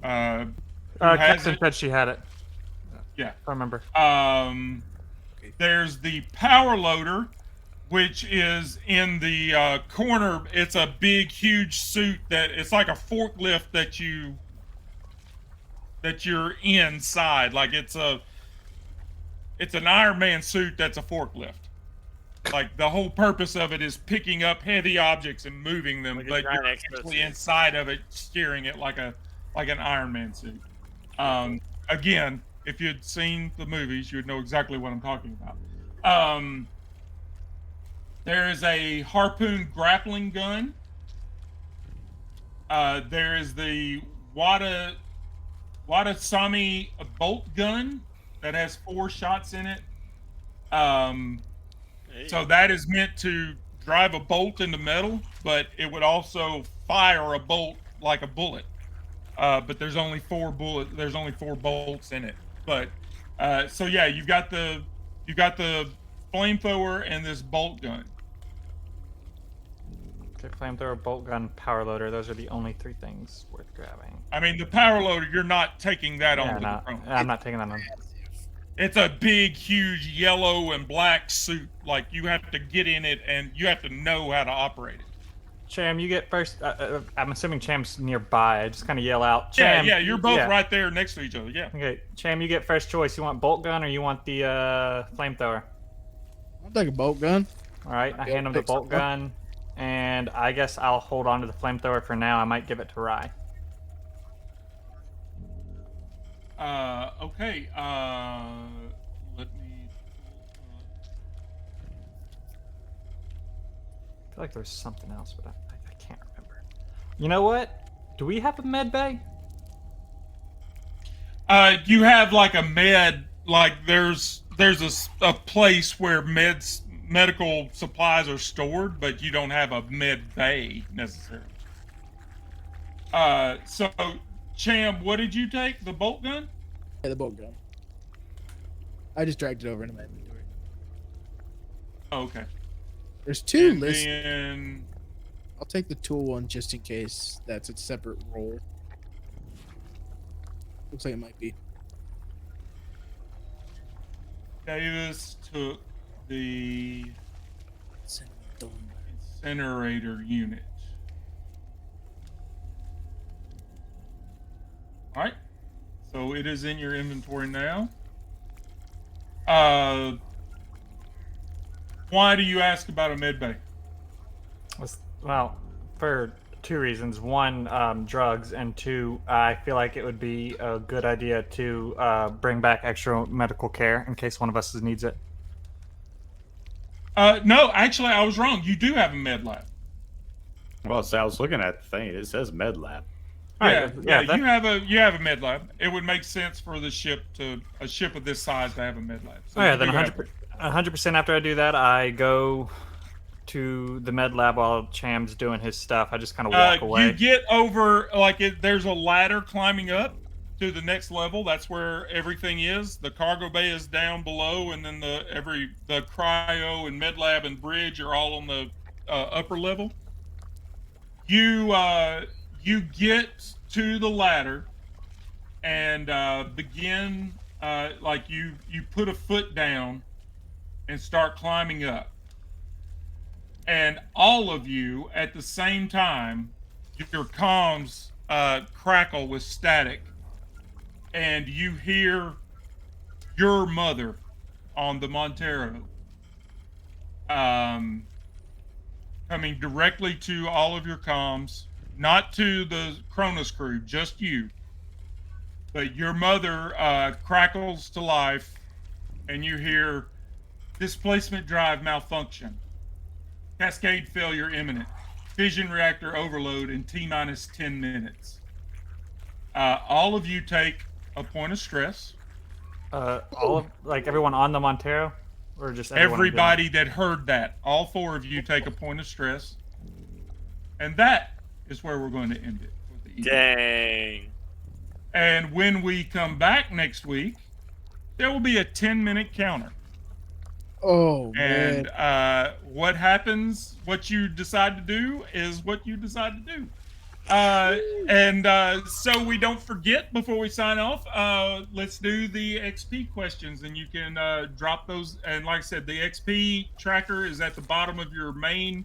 Captain said she had it. Yeah, I remember. There's the power loader, which is in the corner. It's a big, huge suit that it's like a forklift that you're inside. Like it's an Iron Man suit that's a forklift. Like the whole purpose of it is picking up heavy objects and moving them, but you're actually inside of it, steering it like an Iron Man suit. Again, if you'd seen the movies, you would know exactly what I'm talking about. There is a harpoon grappling gun. There is the Watasami bolt gun that has 4 shots in it. So that is meant to drive a bolt into metal, but it would also fire a bolt like a bullet. But there's only 4 bolts in it. But so yeah, you've got the flamethrower and this bolt gun. Okay, flamethrower, bolt gun, power loader. Those are the only 3 things worth grabbing. I mean, the power loader, you're not taking that on the drone. I'm not taking that on. It's a big, huge yellow and black suit. Like, you have to get in it, and you have to know how to operate it. Cham, you get first. I'm assuming Cham's nearby. I just kind of yell out, Cham. Yeah, you're both right there next to each other, yeah. Okay, Cham, you get first choice. You want bolt gun or you want the flamethrower? I'll take a bolt gun. All right, I hand him the bolt gun, and I guess I'll hold on to the flamethrower for now. I might give it to Rye. Okay, let me... I feel like there's something else, but I can't remember. You know what? Do we have a med bay? You have like a med, like there's a place where medical supplies are stored, but you don't have a med bay necessarily. So Cham, what did you take? The bolt gun? Yeah, the bolt gun. I just dragged it over into my inventory. Oh, okay. There's 2 And lists. then I'll take the tool one just in case that's a separate roll. Looks like it might be. Davis took the incinerator unit. All right. So it is in your inventory now. Why do you ask about a med bay? Well, for 2 reasons. 1, drugs, and 2, I feel like it would be a good idea to bring back extra medical care in case one of us needs it. No, actually, I was wrong. You do have a med lab. Well, so I was looking at the thing. It says med lab. Yeah, you have a med lab. It would make sense for a ship of this size to have a med lab. So then 100% after I do that, I go to the med lab while Cham's doing his stuff. I just kind of walk away. You get over, there's a ladder climbing up. to the next level. That's where everything is. The cargo bay is down below, and then the cryo and med lab and bridge are all on the upper level. You get to the ladder and begin like you put a foot down and start climbing up. And all of you at the same time, your comms crackle with static, and you hear your mother on the Montero coming directly to all of your comms, not to the Cronus crew, just you. But your mother crackles to life, and you hear displacement drive malfunction. Cascade failure imminent. Fission reactor overload in T-minus 10 minutes. All of you take a point of stress. All of everyone on the Montero, or just everybody that heard that. All 4 of you take a point of stress, and that is where we're going to end it. For the evening. Dang. And when we come back next week, there will be a 10-minute counter. Oh, and man. what happens, what you decide to do is what you decide to do. And so we don't forget before we sign off, let's do the XP questions, and you can drop those. And like I said, the XP tracker is at the bottom of your main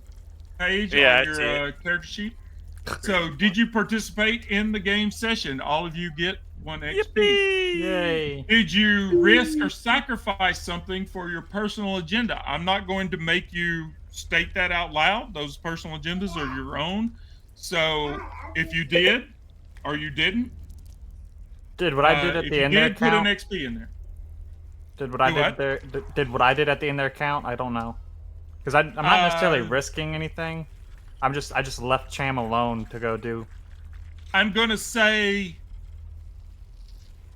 page on your character sheet. So did you participate in the game session? All of you get 1 XP. Yippee! Yay! Did you risk or sacrifice something for your personal agenda? I'm not going to make you state that out loud. Those personal agendas are your own. So if you did or you didn't, did what I did at the end there put count? an XP in there. Did what I did there? Did what I did at the end there count? I don't know, because I'm not necessarily risking anything. I just left Cham alone to go do. I'm gonna say,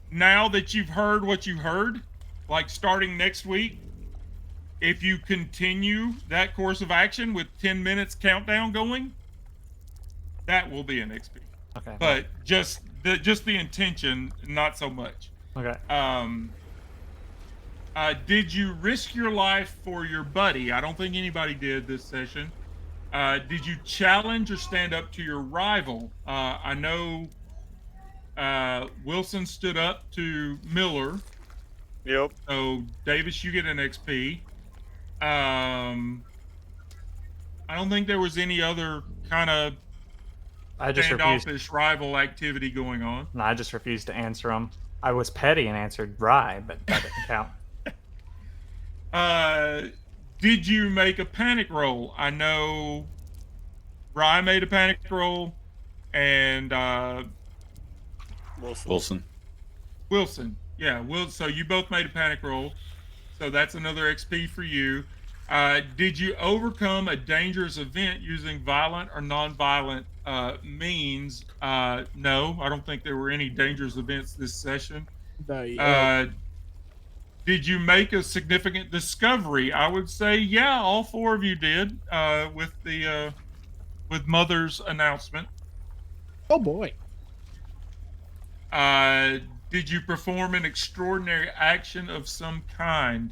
now that you've heard what you heard, like starting next week, if you continue that course of action with 10 minutes countdown going, that will be an XP. Okay. But just the intention, not so much. Okay. Did you risk your life for your buddy? I don't think anybody did this session. Did you challenge or stand up to your rival? I know Wilson stood up to Miller. Yep. So Davis, you get an XP. I don't think there was any other kind of standoffish rival activity going on. No, I just refused to answer them. I was petty and answered Rye, but that didn't count. Did you make a panic roll? I know Rye made a panic roll, and Wilson. Yeah, so you both made a panic roll. So that's another XP for you. Did you overcome a dangerous event using violent or non-violent means? No, I don't think there were any dangerous events this session. Did you make a significant discovery? I would say, yeah, all 4 of you did with Mother's announcement. Oh boy. Did you perform an extraordinary action of some kind?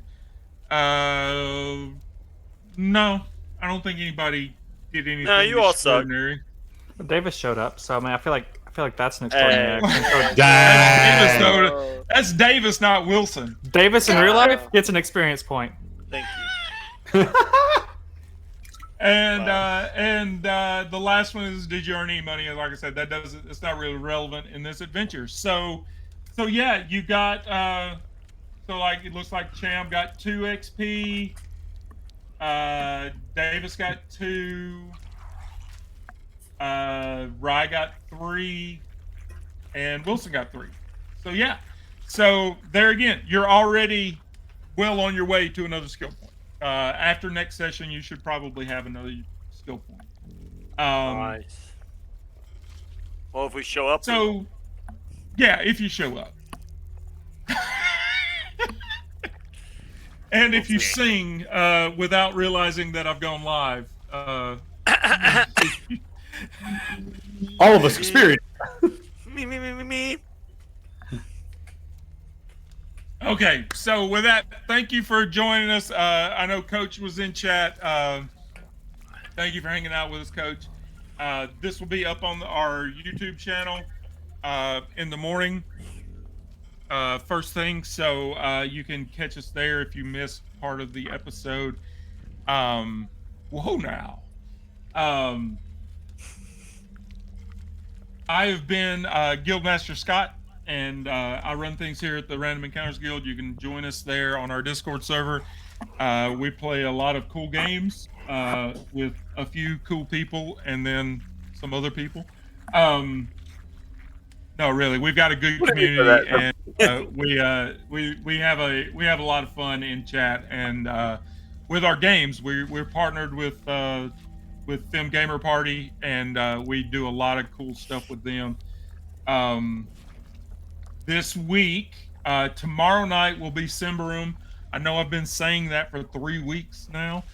No, I don't think anybody did anything. No, you all suck. extraordinary. Davis showed up, so I mean, I feel like that's an extraordinary action. That's Davis, not Wilson. Davis in real life gets an experience point. Thank you. And the last one is, did you earn any money? And like I said, it's not really relevant in this adventure. So yeah, you got so like it looks like Cham got 2 XP. Davis got 2. Rye got 3, and Wilson got 3. So yeah, so there again, you're already well on your way to another skill point. After next session, you should probably have another skill point. Nice. Well, if we show up. So, yeah, if you show up. And if you sing without realizing that I've gone live. All of us experience. Me. Okay, so with that, thank you for joining us. I know Coach was in chat. Thank you for hanging out with us, Coach. This will be up on our YouTube channel in the morning, first thing, so you can catch us there if you missed part of the episode. Whoa now. I have been Guildmaster Scott, and I run things here at the Random Encounters Guild. You can join us there on our Discord server. We play a lot of cool games with a few cool people and then some other people. No, really, we've got a good community, and we have a lot of fun in chat. And with our games, we're partnered with Them Gamer Party, and we do a lot of cool stuff with them. This week, tomorrow night will be Simbaroom. I know I've been saying that for 3 weeks now,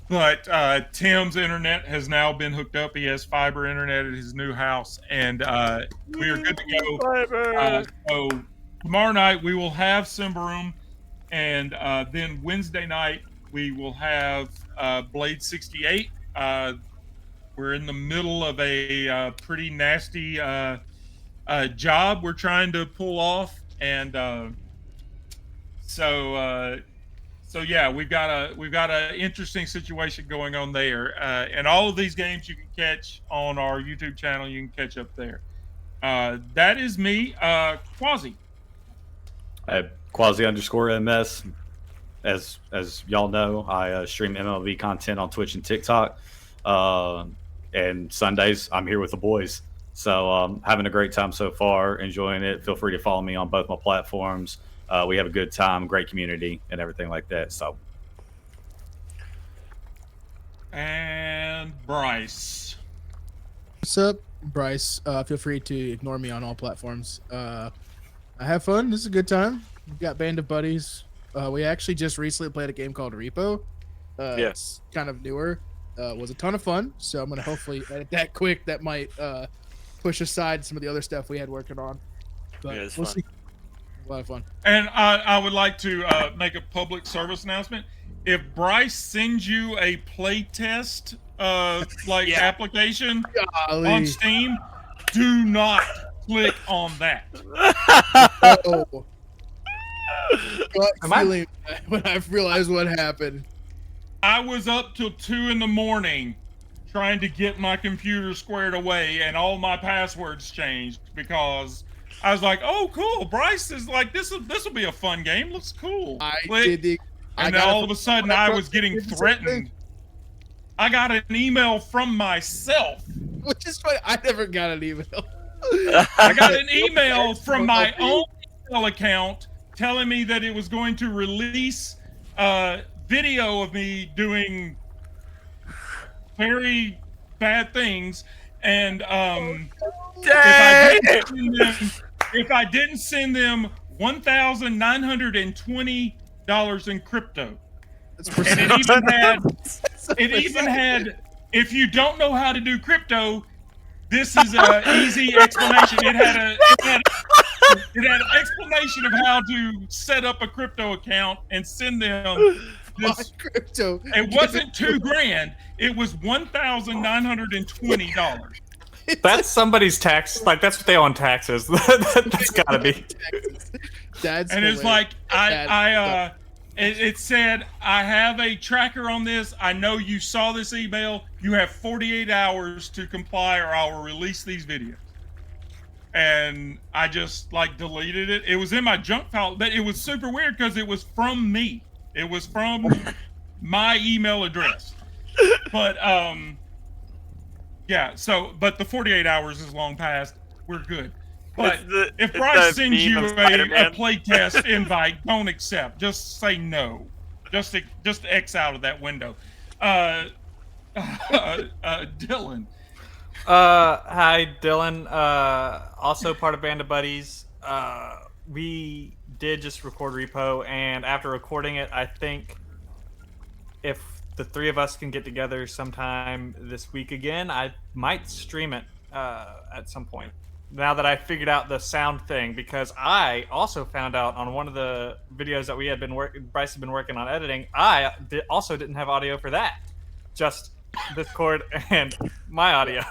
but Tim's internet has now been hooked up. He has fiber internet at his new house, and we are good to go. So tomorrow night we will have Simbaroom, and then Wednesday night we will have Blade 68. We're in the middle of a pretty nasty job we're trying to pull off, and so yeah, we've got a interesting situation going on there, and all of these games you can catch on our YouTube channel. You can catch up there. That is me, Quasi. Quasi_MS. As y'all know, I stream MLB content on Twitch and TikTok. And Sundays, I'm here with the boys. So having a great time so far, enjoying it. Feel free to follow me on both my platforms. We have a good time, great community, and everything like that. So. And Bryce. What's up, Bryce? Feel free to ignore me on all platforms. I have fun. This is a good time. We've got band of buddies. We actually just recently played a game called Repo. It's kind of newer. Was a ton of fun. So I'm gonna hopefully edit that quick. That might push aside some of the other stuff we had working on. But Yeah, it's we'll fun. see. A lot of fun. And I would like to make a public service announcement. If Bryce sends you a play test application Golly. on Steam, do not click on that. Oh. Gut feeling when I realized what happened. I was up till 2 in.the.morning trying to get my computer squared away, and all my passwords changed because I was like, "Oh, cool! Bryce is like, this will be a fun game. Looks cool." And then all of a sudden, I was getting threatened. I got an email from myself. Which is funny. I never got an email. I got an email from my own email account telling me that it was going to release video of me doing very bad things, and if I didn't send them $1,920 in crypto, and it even had, if you don't know how to do crypto, this is an easy explanation. It had an explanation of how to set up a crypto account and send them this crypto. It wasn't $2,000. It was $1,920. That's somebody's tax. Like, that's what they owe on taxes. That's gotta be. That's and it's like it said, I have a tracker on this. I know you saw this email. You have 48 hours to comply, or I will release these videos. And I just deleted it. It was in my junk file, but it was super weird because it was from me. It was from my email address. But yeah. So, but the 48 hours is long past. We're good. But if Bryce sends you a playtest invite, don't accept. Just say no. Just X out of that window. Dylan. Hi, Dylan. Also part of Band of Buddies. We did just record Repo, and after recording it, I think if the three of us can get together sometime this week again, I might stream it at some point. now that I figured out the sound thing, because I also found out on one of the videos that we had been Bryce had been working on editing, I also didn't have audio for that, just Discord and my audio.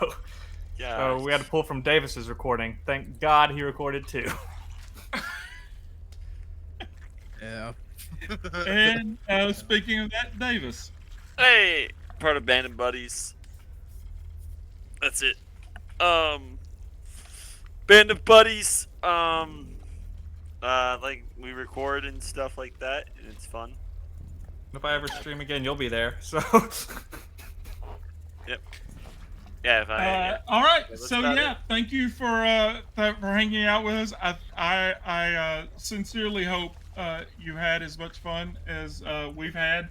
Yeah. So we had to pull from Davis's recording. Thank God he recorded too. Yeah. And speaking of that, Davis. Hey, part of Band of Buddies. That's it. Band of Buddies. Like we record and stuff like that, and it's fun. If I ever stream again, you'll be there. So. Yep. Yeah. If I. All right. that's So about yeah, it. thank you for hanging out with us. I sincerely hope you had as much fun as we've had.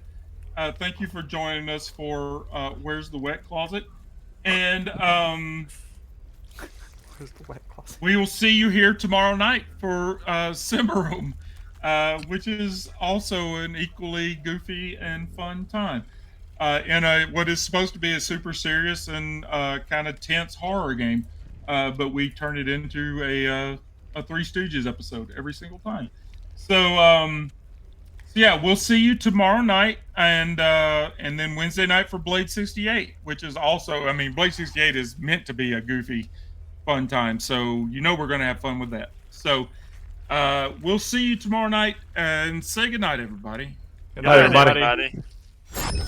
Thank you for joining us for Where's the Wet Closet, and Where's the wet closet? we will see you here tomorrow night for Simmeroom, which is also an equally goofy and fun time. In what is supposed to be a super serious and kind of tense horror game, but we turn it into a Three Stooges episode every single time. So yeah, we'll see you tomorrow night, and then Wednesday night for Blade 68, which is also, I mean, Blade 68 is meant to be a goofy, fun time. So we're gonna have fun with that. So we'll see you tomorrow night, and say goodnight, everybody. Good Night, night, everybody. Everybody.